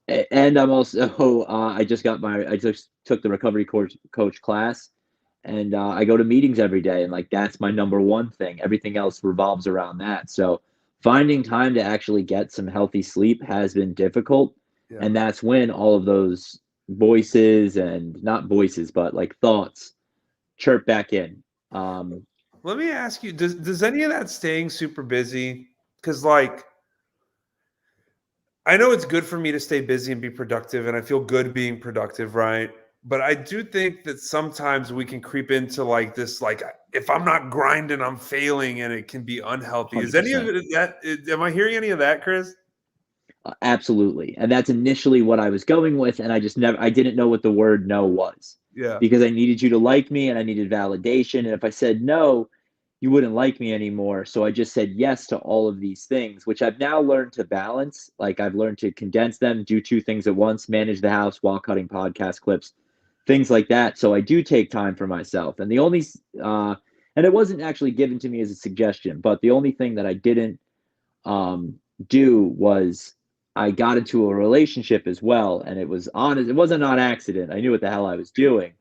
I'm also I just took the recovery coach class, and I go to meetings every day, and like that's my number one thing. Everything else revolves around that. So finding time to actually get some healthy sleep has been difficult, and that's when all of those voices, and not voices but like thoughts, chirp back in. Let me ask you, does any of that staying super busy? Because like, I know it's good for me to stay busy and be productive, and I feel good being productive, right? But I do think that sometimes we can creep into like this, like if I'm not grinding, I'm failing, and it can be unhealthy. Is any of 100%. it that? Am I hearing any of that, Chris? Absolutely. And that's initially what I was going with. And I didn't know what the word no was Yeah. because I needed you to like me and I needed validation. And if I said no, you wouldn't like me anymore. So I just said yes to all of these things, which I've now learned to balance. Like I've learned to condense them, do two things at once, manage the house while cutting podcast clips, things like that. So I do take time for myself. And and it wasn't actually given to me as a suggestion, but the only thing that I didn't do was I got into a relationship as well, and it wasn't on accident. I knew what the hell I was doing.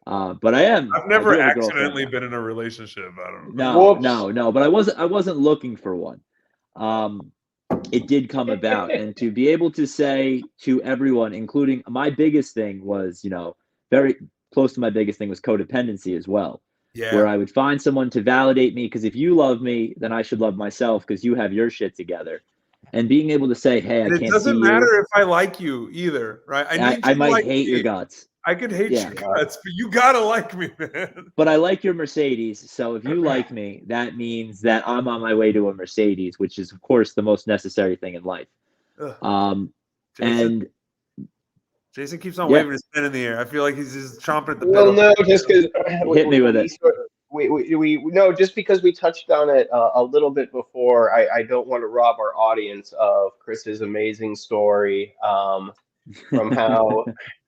But I've I never do have a girlfriend accidentally now. been in a relationship. I don't know. No, Whoops. no, but I wasn't looking for one. Um, it did come about, and to be able to say to everyone, including my biggest thing was, very close to my biggest thing was codependency as well, Yeah. where I would find someone to validate me because if you love me, then I should love myself because you have your shit together. And being able to say, hey, I And it can't see doesn't you. matter if I like you either, right? I need I you to might like hate your me. guts. I could hate Yeah. your guts, but you gotta like me, man. But I like your Mercedes. So if you like me, that means that I'm on my way to a Mercedes, which is, of course, the most necessary thing in life. Ugh. Um, Jason, and Jason keeps on yeah, waving his pen in the air. I feel like he's just chomping at the bit. Well, no, just because hit me with it. we no, just because we touched on it a little bit before, I don't want to rob our audience of Chris's amazing story from how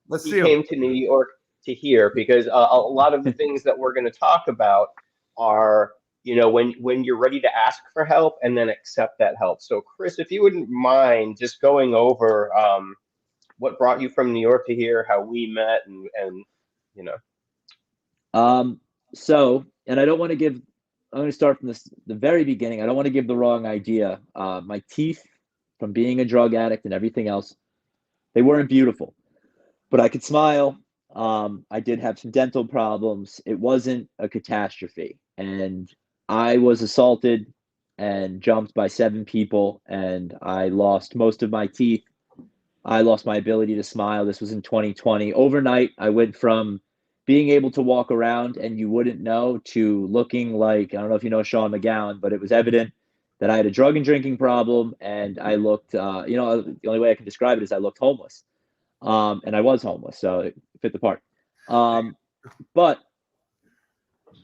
Let's he see him. came to New York to here, because a lot of the things that we're going to talk about are, when you're ready to ask for help and then accept that help. So, Chris, if you wouldn't mind just going over what brought you from New York to here, how we met, and you know. And I don't want to give. I'm going to start from the very beginning. I don't want to give the wrong idea. My teeth, from being a drug addict and everything else, they weren't beautiful, but I could smile. I did have some dental problems. It wasn't a catastrophe, and I was assaulted and jumped by 7 people, and I lost most of my teeth. I lost my ability to smile. This was in 2020. Overnight, I went from being able to walk around and you wouldn't know to looking like, I don't know if you know Sean McGowan, but it was evident that I had a drug and drinking problem. And I looked, the only way I can describe it is I looked homeless. And I was homeless, so it fit the part. But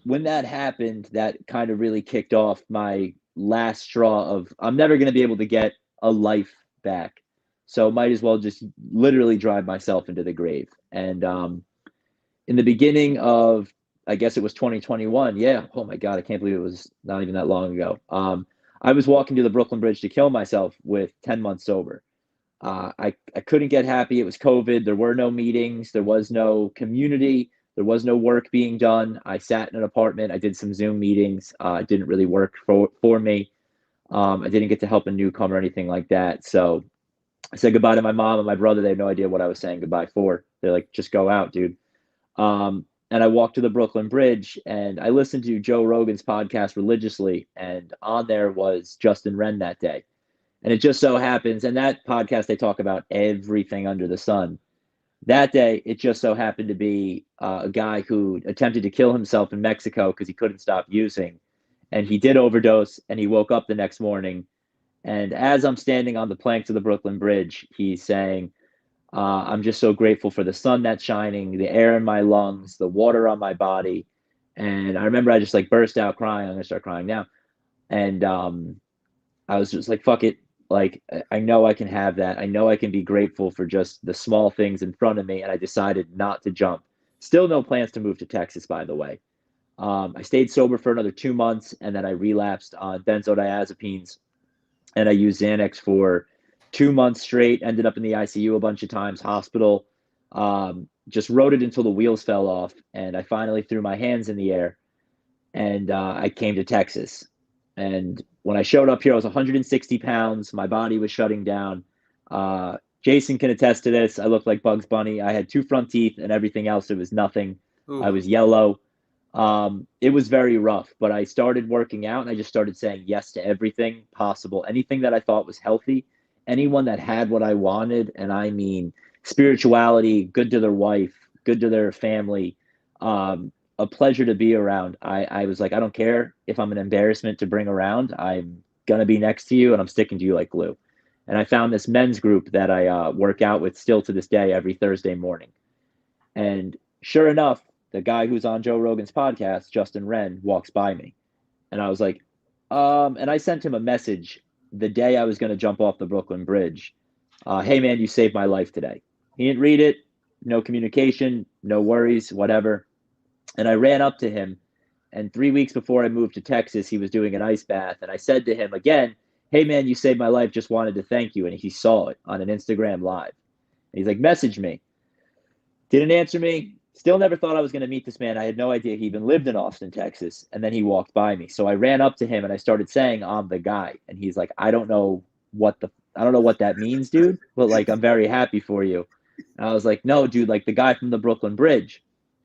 when that happened, that kind of really kicked off my last straw of I'm never going to be able to get a life back. So might as well just literally drive myself into the grave. And in the beginning of, I guess it was 2021. Yeah. Oh my God. I can't believe it was not even that long ago. I was walking to the Brooklyn Bridge to kill myself with 10 months sober. I couldn't get happy. It was COVID. There were no meetings. There was no community. There was no work being done. I sat in an apartment. I did some Zoom meetings. It didn't really work for me. I didn't get to help a newcomer or anything like that. So I said goodbye to my mom and my brother. They had no idea what I was saying goodbye for. They're like, just go out, dude. And I walked to the Brooklyn Bridge and I listened to Joe Rogan's podcast religiously. And on there was Justin Wren that day. And it just so happens, and that podcast, they talk about everything under the sun. That day, it just so happened to be a guy who attempted to kill himself in Mexico because he couldn't stop using. And he did overdose, and he woke up the next morning. And as I'm standing on the planks of the Brooklyn Bridge, he's saying, I'm just so grateful for the sun that's shining, the air in my lungs, the water on my body. And I remember I just like burst out crying. I'm going to start crying now. And I was just like, fuck it. Like, I know I can have that. I know I can be grateful for just the small things in front of me. And I decided not to jump. Still no plans to move to Texas, by the way. I stayed sober for another 2 months and then I relapsed on benzodiazepines and I used Xanax for 2 months straight, ended up in the ICU a bunch of times, hospital, just rode it until the wheels fell off. And I finally threw my hands in the air and I came to Texas. And when I showed up here, I was 160 pounds. My body was shutting down. Jason can attest to this. I looked like Bugs Bunny. I had 2 front teeth and everything else. It was nothing. Ooh. I was yellow. It was very rough, but I started working out and I just started saying yes to everything possible. Anything that I thought was healthy, anyone that had what I wanted, and I mean spirituality, good to their wife, good to their family, a pleasure to be around. I was like, I don't care if I'm an embarrassment to bring around. I'm going to be next to you and I'm sticking to you like glue. And I found this men's group that I work out with still to this day every Thursday morning. And sure enough, the guy who's on Joe Rogan's podcast, Justin Wren, walks by me. And I was like, and I sent him a message the day I was going to jump off the Brooklyn Bridge. Hey, man, you saved my life today. He didn't read it, no communication, no worries, whatever. And I ran up to him. And 3 weeks before I moved to Texas, he was doing an ice bath. And I said to him again, hey, man, you saved my life. Just wanted to thank you. And he saw it on an Instagram live. And he's like, message me. Didn't answer me. Still never thought I was going to meet this man. I had no idea he even lived in Austin, Texas. And then he walked by me. So I ran up to him and I started saying, I'm the guy. And he's like, I don't know what that means, dude. But like, I'm very happy for you. And I was like, no, dude, like the guy from the Brooklyn Bridge.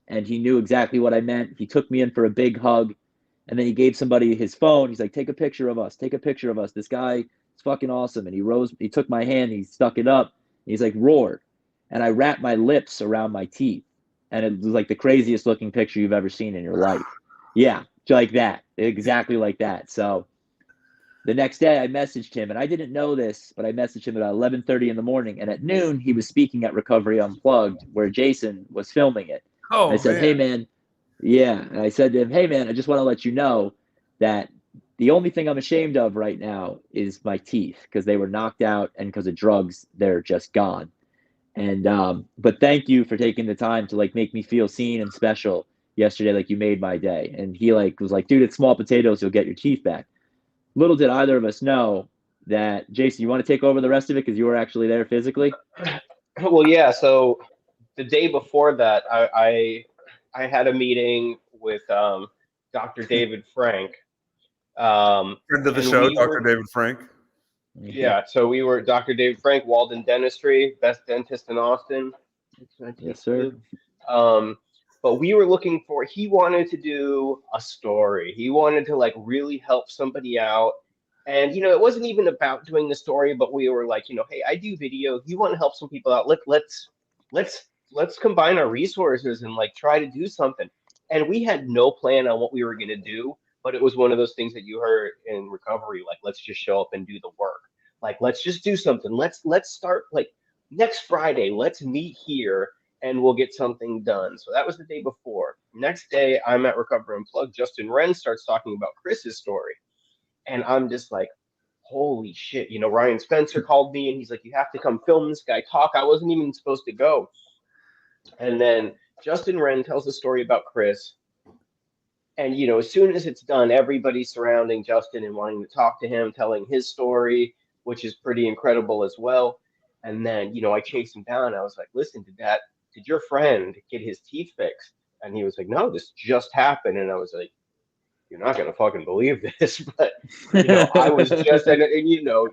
And he knew exactly what I meant. He took me in for a big hug. And then he gave somebody his phone. He's like, take a picture of us. Take a picture of us. This guy is fucking awesome. And he took my hand. He stuck it up. He's like, roar. And I wrapped my lips around my teeth. And it was like the craziest looking picture you've ever seen in your life. Yeah, like that. Exactly like that. So the next day I messaged him, and I didn't know this, but I messaged him at 11:30 in the morning. And at noon, he was speaking at Recovery Unplugged, where Jason was filming it. And I said, hey, man. Yeah. And I said to him, hey, man, I just want to let you know that the only thing I'm ashamed of right now is my teeth, because they were knocked out, and because of drugs, they're just gone. And but thank you for taking the time to like make me feel seen and special yesterday. Like, you made my day. And he like was like, dude, it's small potatoes, you'll get your teeth back. Little did either of us know that, Jason, you want to take over the rest of it because you were actually there physically? Well, yeah. So the day before that, I had a meeting with Dr. David Frank. Friend of the show, Dr. David Frank. Yeah, so we were Dr. David Frank, Walden Dentistry, best dentist in Austin. Yes, sir. But we were looking for, he wanted to do a story. He wanted to like really help somebody out. And, you know, it wasn't even about doing the story, but we were like, you know, hey, I do video. You want to help some people out. Let's combine our resources and like try to do something. And we had no plan on what we were going to do. But it was one of those things that you heard in recovery, like, let's just show up and do the work. Like, let's just do something. Let's start like next Friday. Let's meet here and we'll get something done. So that was the day before. Next day, I'm at Recovery Unplugged. Justin Wren starts talking about Chris's story. And I'm just like, holy shit. You know, Ryan Spencer called me and he's like, you have to come film this guy talk. I wasn't even supposed to go. And then Justin Wren tells a story about Chris. And, you know, as soon as it's done, everybody's surrounding Justin and wanting to talk to him, telling his story, which is pretty incredible as well. And then, you know, I chased him down. I was like, listen, did your friend get his teeth fixed? And he was like, no, this just happened. And I was like, you're not going to fucking believe this. But, you know, I was just, and you know,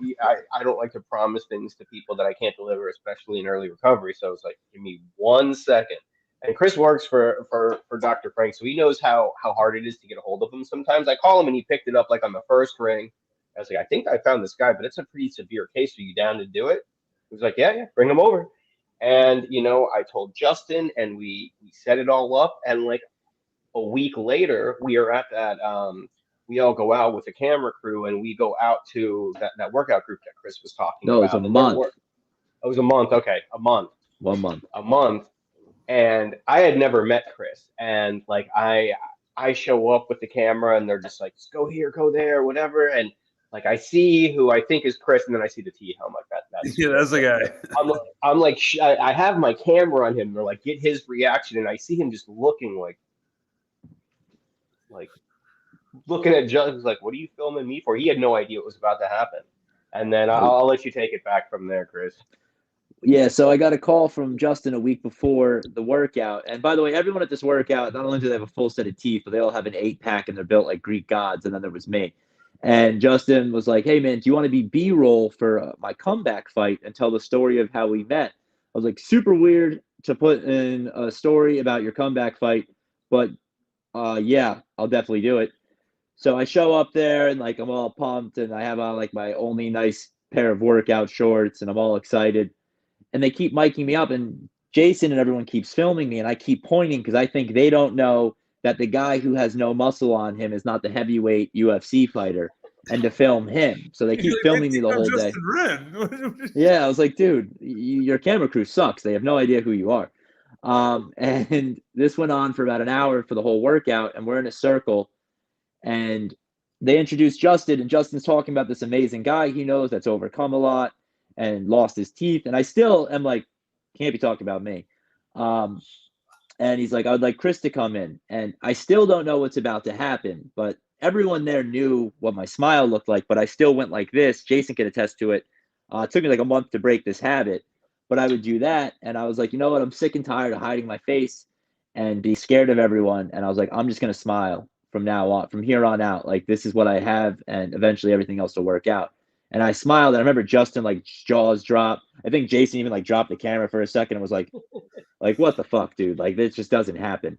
I don't like to promise things to people that I can't deliver, especially in early recovery. So I was like, give me 1 second. And Chris works for Dr. Frank, so he knows how hard it is to get a hold of him sometimes. I call him and he picked it up like on the first ring. I was like, I think I found this guy, but it's a pretty severe case. Are you down to do it? He was like, yeah, bring him over. And, you know, I told Justin and we set it all up. And like a week later, we are at that, we all go out with the camera crew and we go out to that workout group that Chris was talking about. No, it was a month. It was a month. Okay, a month. 1 month. A month. And I had never met Chris, and like I show up with the camera, and they're just like, just go here, go there, whatever. And like I see who I think is Chris, and then I see the T. I'm like, that's yeah, that's the guy. I'm like, I have my camera on him. They're like, get his reaction, and I see him just looking like looking at Justin, like, what are you filming me for? He had no idea what was about to happen. And then I'll let you take it back from there, Chris. Yeah, so I got a call from Justin a week before the workout. And by the way, everyone at this workout, not only do they have a full set of teeth, but they all have an 8-pack and they're built like Greek gods. And then there was me. And Justin was like, hey, man, do you want to be B-roll for my comeback fight and tell the story of how we met? I was like, super weird to put in a story about your comeback fight, but Yeah, I'll definitely do it. So I show up there and like I'm all pumped and I have on like my only nice pair of workout shorts and I'm all excited. And they keep miking me up and Jason and everyone keeps filming me and I keep pointing because I think they don't know that the guy who has no muscle on him is not the heavyweight UFC fighter and to film him. So they You're keep like, they filming me think the I'm whole day. Justin Wren. Yeah, I was like, dude, your camera crew sucks. They have no idea who you are. And this went on for about an hour for the whole workout, and we're in a circle, and they introduced Justin, and Justin's talking about this amazing guy he knows that's overcome a lot and lost his teeth, and I still am like, can't be talking about me. Um, and he's like, I would like Chris to come in, and I still don't know what's about to happen, but everyone there knew what my smile looked like, but I still went like this. Jason can attest to it. It took me like a month to break this habit, but I would do that. And I was like, you know what? I'm sick and tired of hiding my face and be scared of everyone. And I was like, I'm just going to smile from now on, from here on out. Like, this is what I have. And eventually everything else will work out. And I smiled. And I remember Justin, like, jaws dropped. I think Jason even, like, dropped the camera for a second and was like, what the fuck, dude? Like, this just doesn't happen.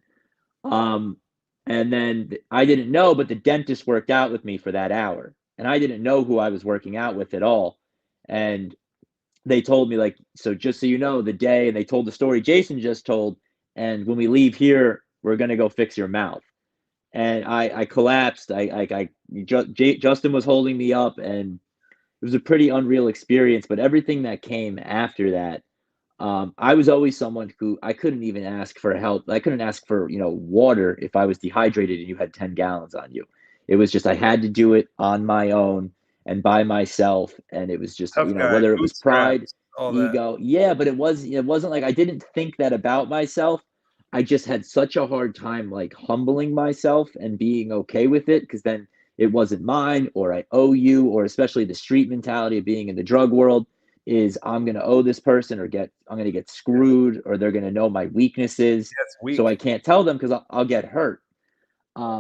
Um, and then I didn't know, but the dentist worked out with me for that hour. And I didn't know who I was working out with at all. And they told me, like, so just so you know, the day, and they told the story Jason just told. And when we leave here, we're going to go fix your mouth. And I collapsed. Justin was holding me up, and it was a pretty unreal experience. But everything that came after that, I was always someone who I couldn't even ask for help. I couldn't ask for, water if I was dehydrated and you had 10 gallons on you. It was just I had to do it on my own and by myself. And it was just, Tough guy, whether it was pride, bootstraps, all that. ego. Yeah, but it wasn't like I didn't think that about myself. I just had such a hard time like humbling myself and being okay with it because then it wasn't mine or I owe you, or especially the street mentality of being in the drug world is I'm going to owe this person I'm going to get screwed or they're going to know my weaknesses. That's So I weak. can't tell them because I'll get hurt.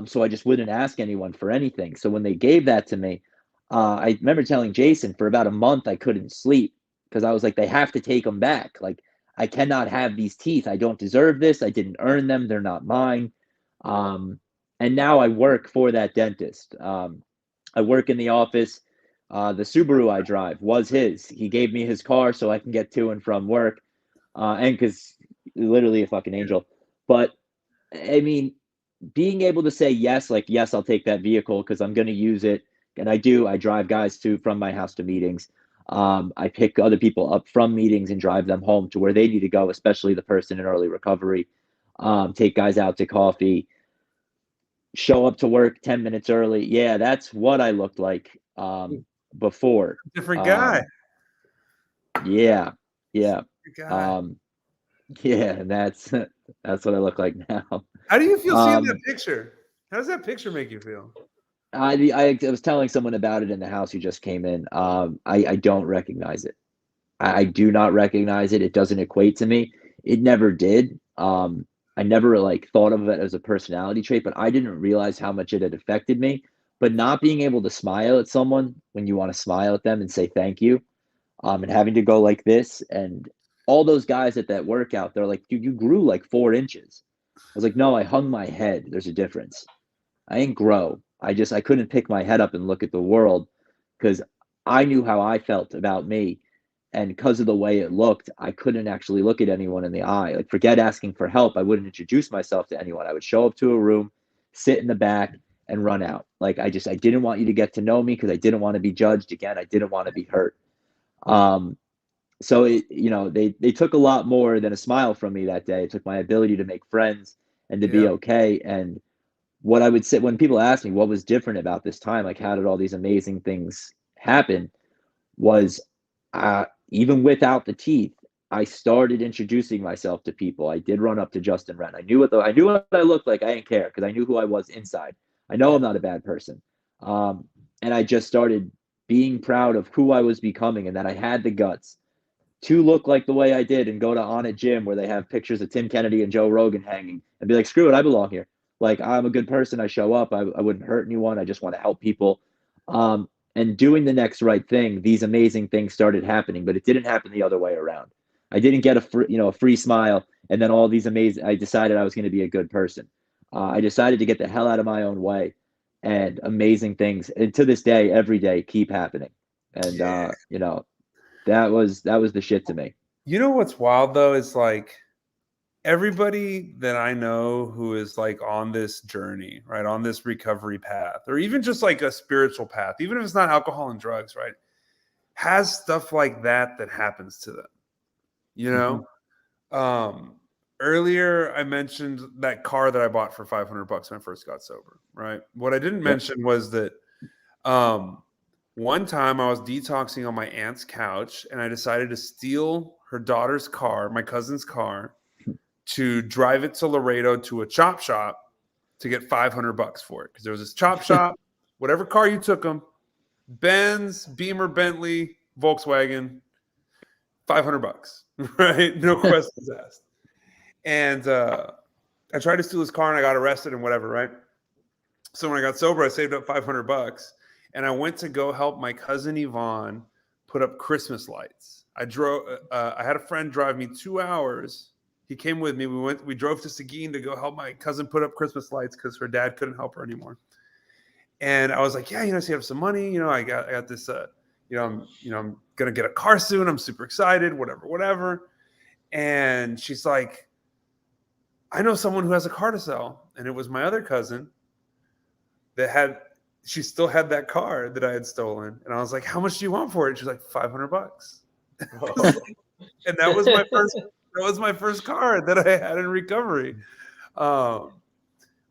So I just wouldn't ask anyone for anything. So when they gave that to me, I remember telling Jason for about a month I couldn't sleep because I was like, they have to take them back. Like, I cannot have these teeth. I don't deserve this. I didn't earn them. They're not mine. Um, and now I work for that dentist. I work in the office. The Subaru I drive was his. He gave me his car so I can get to and from work. And because literally a fucking angel. But I mean, being able to say yes, like, yes, I'll take that vehicle because I'm going to use it. And I do. I drive guys from my house to meetings. I pick other people up from meetings and drive them home to where they need to go, especially the person in early recovery. Take guys out to coffee, show up to work 10 minutes early. Yeah, that's what I looked like before. Different guy. Yeah, yeah. Different guy. Yeah, and that's what I look like now. How do you feel seeing that Um, picture? How does that picture make you feel? I was telling someone about it in the house who just came in. I don't recognize it. I do not recognize it. It doesn't equate to me. It never did. I never like thought of it as a personality trait, but I didn't realize how much it had affected me. But not being able to smile at someone when you want to smile at them and say thank you, and having to go like this, and all those guys at that workout, they're like, dude, you grew like 4 inches. I was like, no, I hung my head. There's a difference. I didn't grow. I couldn't pick my head up and look at the world because I knew how I felt about me. And because of the way it looked, I couldn't actually look at anyone in the eye. Like, forget asking for help. I wouldn't introduce myself to anyone. I would show up to a room, sit in the back, and run out. Like, I didn't want you to get to know me because I didn't want to be judged. Again, I didn't want to be hurt. Um, so they took a lot more than a smile from me that day. It took my ability to make friends and to be Yeah. okay. And what I would say when people ask me what was different about this time, like how did all these amazing things happen, was even without the teeth, I started introducing myself to people. I did run up to Justin Wren. I knew what I looked like. I didn't care because I knew who I was inside. I know I'm not a bad person, and I just started being proud of who I was becoming, and that I had the guts to look like the way I did and go to On It Gym where they have pictures of Tim Kennedy and Joe Rogan hanging and be like, screw it, I belong here. Like, I'm a good person. I show up. I wouldn't hurt anyone. I just want to help people. And doing the next right thing, these amazing things started happening, but it didn't happen the other way around. I didn't get a free smile. And then all these amazing, I decided I was going to be a good person. I decided to get the hell out of my own way, and amazing things, and to this day, every day, keep happening. And Yeah. that was the shit to me. You know what's wild though is like everybody that I know who is like on this journey, right, on this recovery path, or even just like a spiritual path, even if it's not alcohol and drugs, right, has stuff like that happens to them. You know, earlier I mentioned that car that I bought for $500 when I first got sober, right? What I didn't mention was that one time I was detoxing on my aunt's couch and I decided to steal her daughter's car, my cousin's car, to drive it to Laredo to a chop shop to get $500 for it. Because there was this chop shop, whatever car you took them, Benz, Beamer, Bentley, Volkswagen, $500, right? No questions asked. And I tried to steal his car and I got arrested and whatever, right? So when I got sober, I saved up $500 and I went to go help my cousin Yvonne put up Christmas lights. I had a friend drive me 2 hours. He came with me. We drove to Seguin to go help my cousin put up Christmas lights because her dad couldn't help her anymore. And I was like, yeah, so you have some money, I got this, I'm going to get a car soon. I'm super excited, whatever. And she's like, I know someone who has a car to sell. And it was my other cousin she still had that car that I had stolen. And I was like, how much do you want for it? She's like, $500. And that was my first car that I had in recovery. But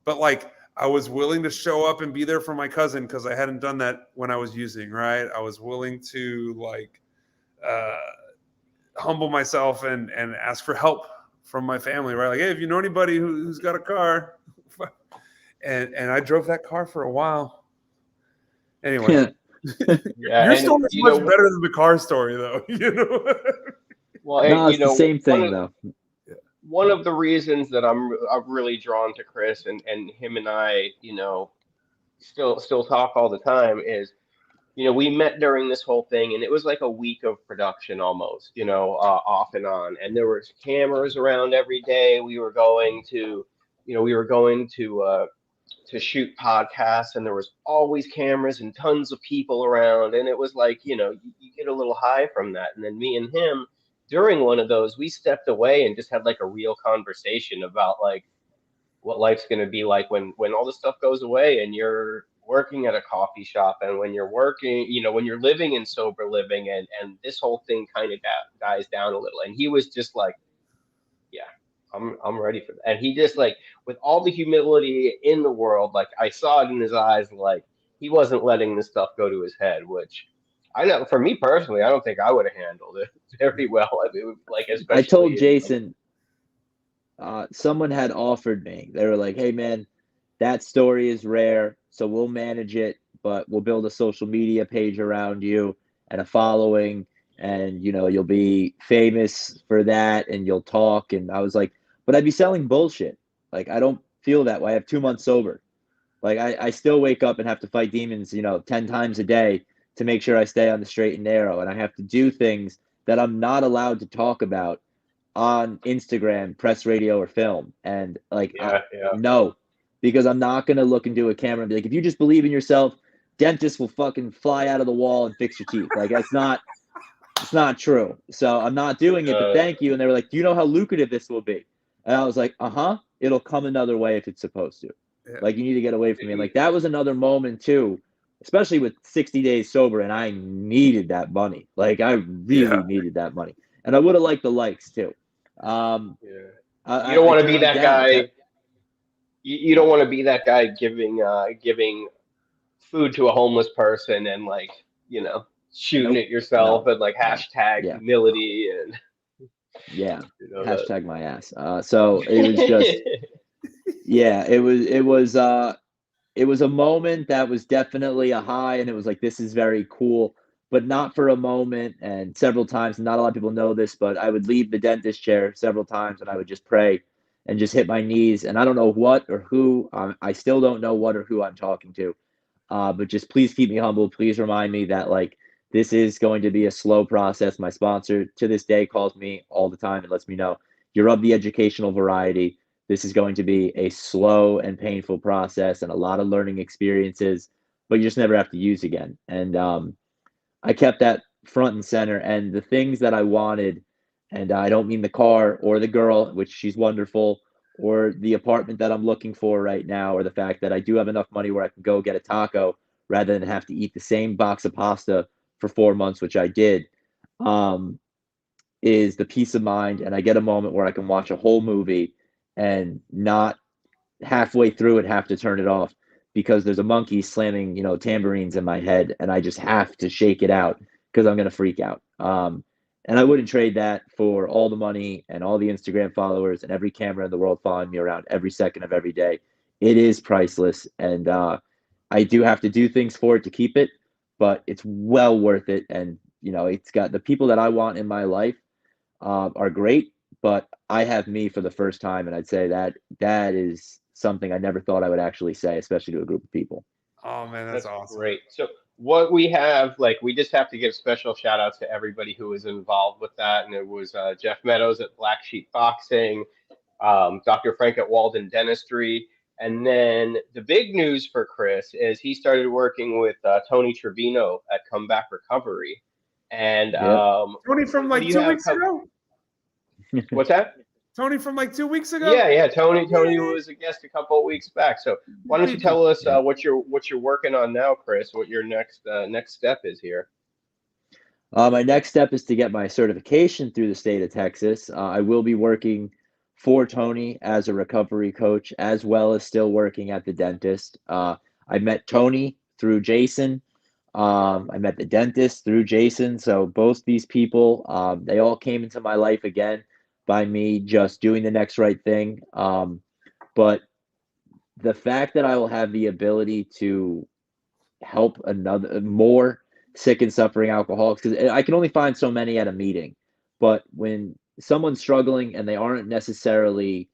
like, I was willing to show up and be there for my cousin because I hadn't done that when I was using, right? I was willing to like humble myself and ask for help from my family, right? Like, hey, if you know anybody who's got a car, and I drove that car for a while. Anyway, your story is much better than the car story, though. Well, no, it's the same thing, though. One of the reasons that I'm really drawn to Chris and him and I, still talk all the time is, we met during this whole thing and it was like a week of production almost, off and on. And there was cameras around every day. We were going to shoot podcasts and there was always cameras and tons of people around. And it was like, you get a little high from that. And then me and him, during one of those, we stepped away and just had like a real conversation about like what life's going to be like when all this stuff goes away and you're working at a coffee shop and when you're working, when you're living in sober living and this whole thing kind of dies down a little. And he was just like, yeah, I'm ready for that. And he just like, with all the humility in the world, like I saw it in his eyes, like he wasn't letting this stuff go to his head, which I know for me personally, I don't think I would have handled it very well. I mean, like, especially I told Jason, someone had offered me, they were like, hey man, that story is rare, so we'll manage it, but we'll build a social media page around you and a following, and you'll be famous for that and you'll talk. And I was like, but I'd be selling bullshit. Like, I don't feel that way. I have 2 months sober. Like, I still wake up and have to fight demons 10 times a day to make sure I stay on the straight and narrow, and I have to do things that I'm not allowed to talk about on Instagram, press, radio, or film. And like, no, because I'm not going to look into a camera and be like, if you just believe in yourself, dentists will fucking fly out of the wall and fix your teeth. Like, it's not true. So I'm not doing it, but thank you. And they were like, do you know how lucrative this will be? And I was like, it'll come another way if it's supposed to. Yeah. Like, you need to get away from me. And like, that was another moment too, especially with 60 days sober. And I needed that money. Like, I really needed that money. And I would have liked the likes too. You don't want to be that guy. You don't want to be that guy giving food to a homeless person and like, shooting it yourself and like hashtag humility and hashtag my ass. So it was just it was a moment that was definitely a high, and it was like, this is very cool, but not for a moment. And several times, not a lot of people know this, but I would leave the dentist chair several times and I would just pray and just hit my knees. And I don't know what or who, I still don't know what or who I'm talking to, but just please keep me humble. Please remind me that like, this is going to be a slow process. My sponsor to this day calls me all the time and lets me know, you're of the educational variety. this is going to be a slow and painful process and a lot of learning experiences, but you just never have to use again. And I kept that front and center. And the things that I wanted, and I don't mean the car or the girl, which she's wonderful, or the apartment that I'm looking for right now, or the fact that I do have enough money where I can go get a taco rather than have to eat the same box of pasta for 4 months, which I did, um, is the peace of mind. And I get a moment where I can watch a whole movie and not halfway through it have to turn it off because there's a monkey slamming, tambourines in my head, and I just have to shake it out because I'm gonna freak out. And I wouldn't trade that for all the money and all the Instagram followers and every camera in the world following me around every second of every day. It is priceless, and I do have to do things for it to keep it, but it's well worth it. And it's got the people that I want in my life are great, but I have me for the first time, and I'd say that is something I never thought I would actually say, especially to a group of people. Oh man, that's awesome. Great. So what we have, like, we just have to give special shout outs to everybody who was involved with that, and it was Jeff Meadows at Black Sheep Boxing, Dr. Frank at Walden Dentistry. And then the big news for Chris is he started working with Tony Trevino at Comeback Recovery. And Tony from like 2 weeks ago. What's that? Tony from like 2 weeks ago. Yeah. Tony was a guest a couple of weeks back. So why don't you tell us what you're working on now, Chris? What your next step is here? My next step is to get my certification through the state of Texas. I will be working for Tony as a recovery coach, as well as still working at the dentist. I met Tony through Jason. I met the dentist through Jason. So both these people, they all came into my life again by me just doing the next right thing. But the fact that I will have the ability to help more sick and suffering alcoholics, because I can only find so many at a meeting, but when someone's struggling and they aren't necessarily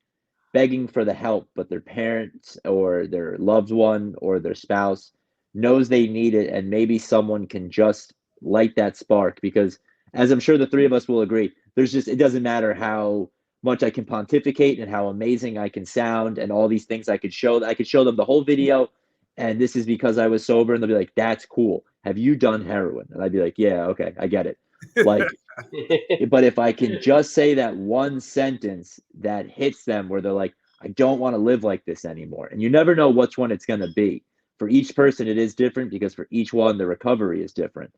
begging for the help, but their parents or their loved one or their spouse knows they need it, and maybe someone can just light that spark. Because as I'm sure the three of us will agree, it doesn't matter how much I can pontificate and how amazing I can sound and all these things I could show them the whole video, and this is because I was sober, and they'll be like, that's cool, have you done heroin? And I'd be like, yeah, okay, I get it. Like, but if I can just say that one sentence that hits them where they're like, I don't want to live like this anymore. And you never know which one it's going to be. For each person, it is different, because for each one, the recovery is different.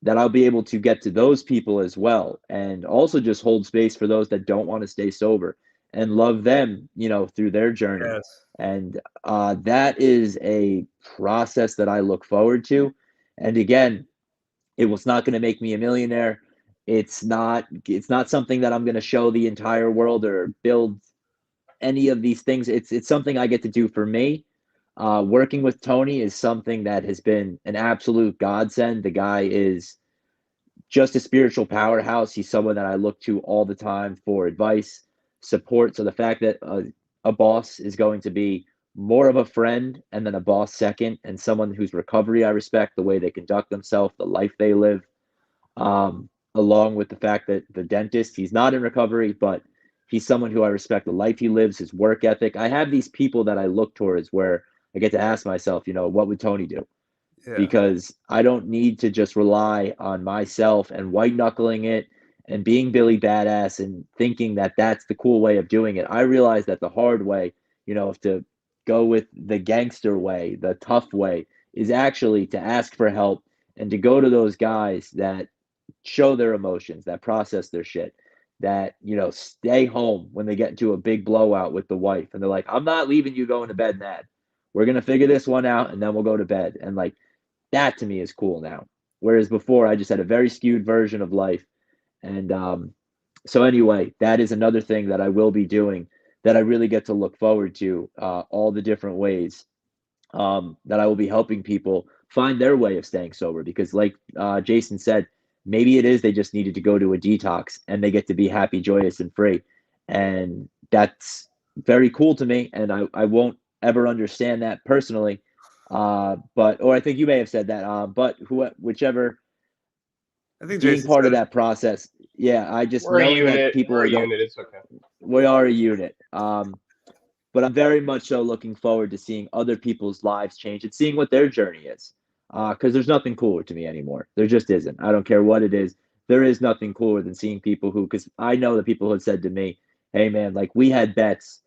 That I'll be able to get to those people as well, and also just hold space for those that don't want to stay sober and love them, through their journey. Yes. And that is a process that I look forward to. And again, it was not going to make me a millionaire. It's not something that I'm going to show the entire world or build any of these things. It's something I get to do for me. Working with Tony is something that has been an absolute godsend. The guy is just a spiritual powerhouse. He's someone that I look to all the time for advice, support. So the fact that a boss is going to be more of a friend and then a boss second, and someone whose recovery I respect, the way they conduct themselves, the life they live, along with the fact that the dentist, he's not in recovery, but he's someone who I respect, the life he lives, his work ethic. I have these people that I look towards where I get to ask myself, what would Tony do? Yeah. Because I don't need to just rely on myself and white knuckling it and being Billy Badass and thinking that that's the cool way of doing it. I realize that the hard way, to go with the gangster way, the tough way, is actually to ask for help and to go to those guys that show their emotions, that process their shit, that, stay home when they get into a big blowout with the wife. And they're like, I'm not leaving you going to bed mad. We're going to figure this one out and then we'll go to bed. And like, that to me is cool now. Whereas before I just had a very skewed version of life. And so anyway, that is another thing that I will be doing that I really get to look forward to, all the different ways that I will be helping people find their way of staying sober. Because like Jason said, maybe it is they just needed to go to a detox and they get to be happy, joyous, and free. And that's very cool to me. And I won't ever understand that personally. Or I think you may have said that, but whichever, I think being Jason part of that process. Yeah. I just we're knowing a unit, that people we're are a unit, it's okay. we are a unit. But I'm very much so looking forward to seeing other people's lives change and seeing what their journey is. Because there's nothing cooler to me anymore. There just isn't. I don't care what it is. There is nothing cooler than seeing people who, because I know that people have said to me, hey, man, like we had bets.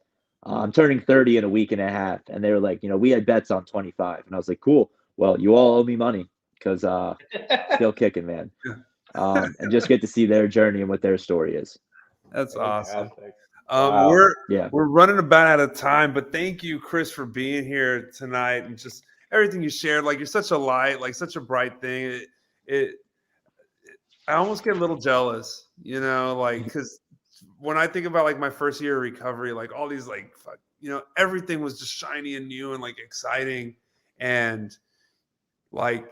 I'm turning 30 in a week and a half. And they were like, we had bets on 25. And I was like, cool. Well, you all owe me money because still kicking, man. And just get to see their journey and what their story is. That's awesome. Wow. We're running about out of time, but thank you, Chris, for being here tonight and just everything you shared. Like you're such a light, like such a bright thing. I almost get a little jealous, like because when I think about like my first year of recovery, like all these like everything was just shiny and new and like exciting, and like.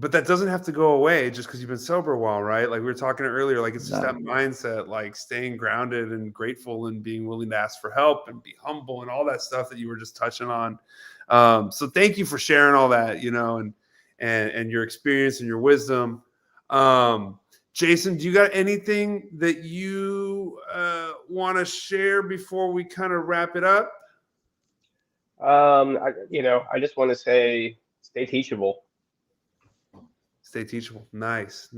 But that doesn't have to go away just because you've been sober a while, right? Like we were talking earlier, like it's just that mindset, like staying grounded and grateful and being willing to ask for help and be humble and all that stuff that you were just touching on. So thank you for sharing all that, and your experience and your wisdom. Jason, do you got anything that you want to share before we kind of wrap it up? I just want to say, stay teachable. Stay teachable. Nice.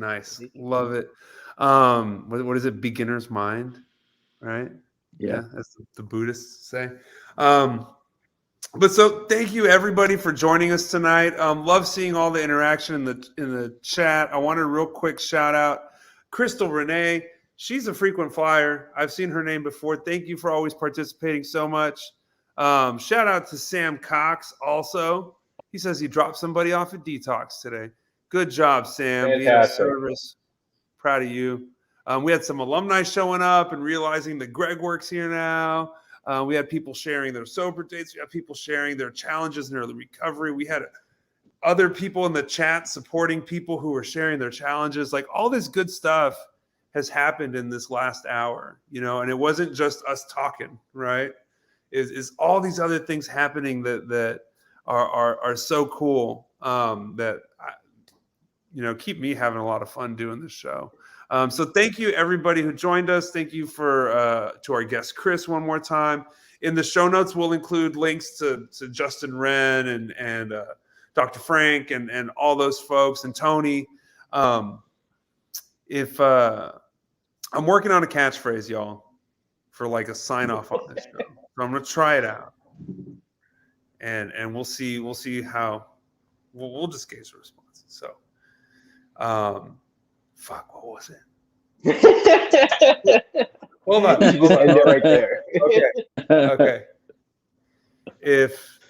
Love it. What is it? Beginner's mind, right? Yeah. That's the Buddhists say. But so thank you everybody for joining us tonight. Love seeing all the interaction in the chat. I want a real quick shout out Crystal Renee. She's a frequent flyer. I've seen her name before. Thank you for always participating so much. Shout out to Sam Cox also. He says he dropped somebody off at Detox today. Good job, Sam. Fantastic. Being of service. Proud of you. We had some alumni showing up and realizing that Greg works here now. We had people sharing their sober dates. We had people sharing their challenges in early recovery. We had other people in the chat supporting people who were sharing their challenges. Like all this good stuff has happened in this last hour, and it wasn't just us talking, right? Is all these other things happening that are so cool that keep me having a lot of fun doing this show. So thank you everybody who joined us. Thank you to our guest Chris one more time. In the show notes, we'll include links to Justin Wren and Dr. Frank and all those folks and Tony. If I'm working on a catchphrase, y'all, for like a sign off on this show. So I'm gonna try it out, and we'll see how we'll just gauge the response. So. Fuck, what was it? Hold on. You just end it right there. Okay. If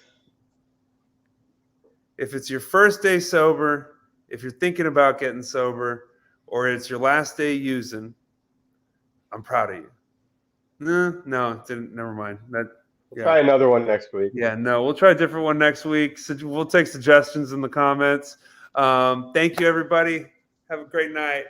it's your first day sober, if you're thinking about getting sober, or it's your last day using, I'm proud of you. No, it didn't. Never mind. We'll try another one next week. Yeah, no, we'll try a different one next week. So we'll take suggestions in the comments. Thank you, everybody. Have a great night.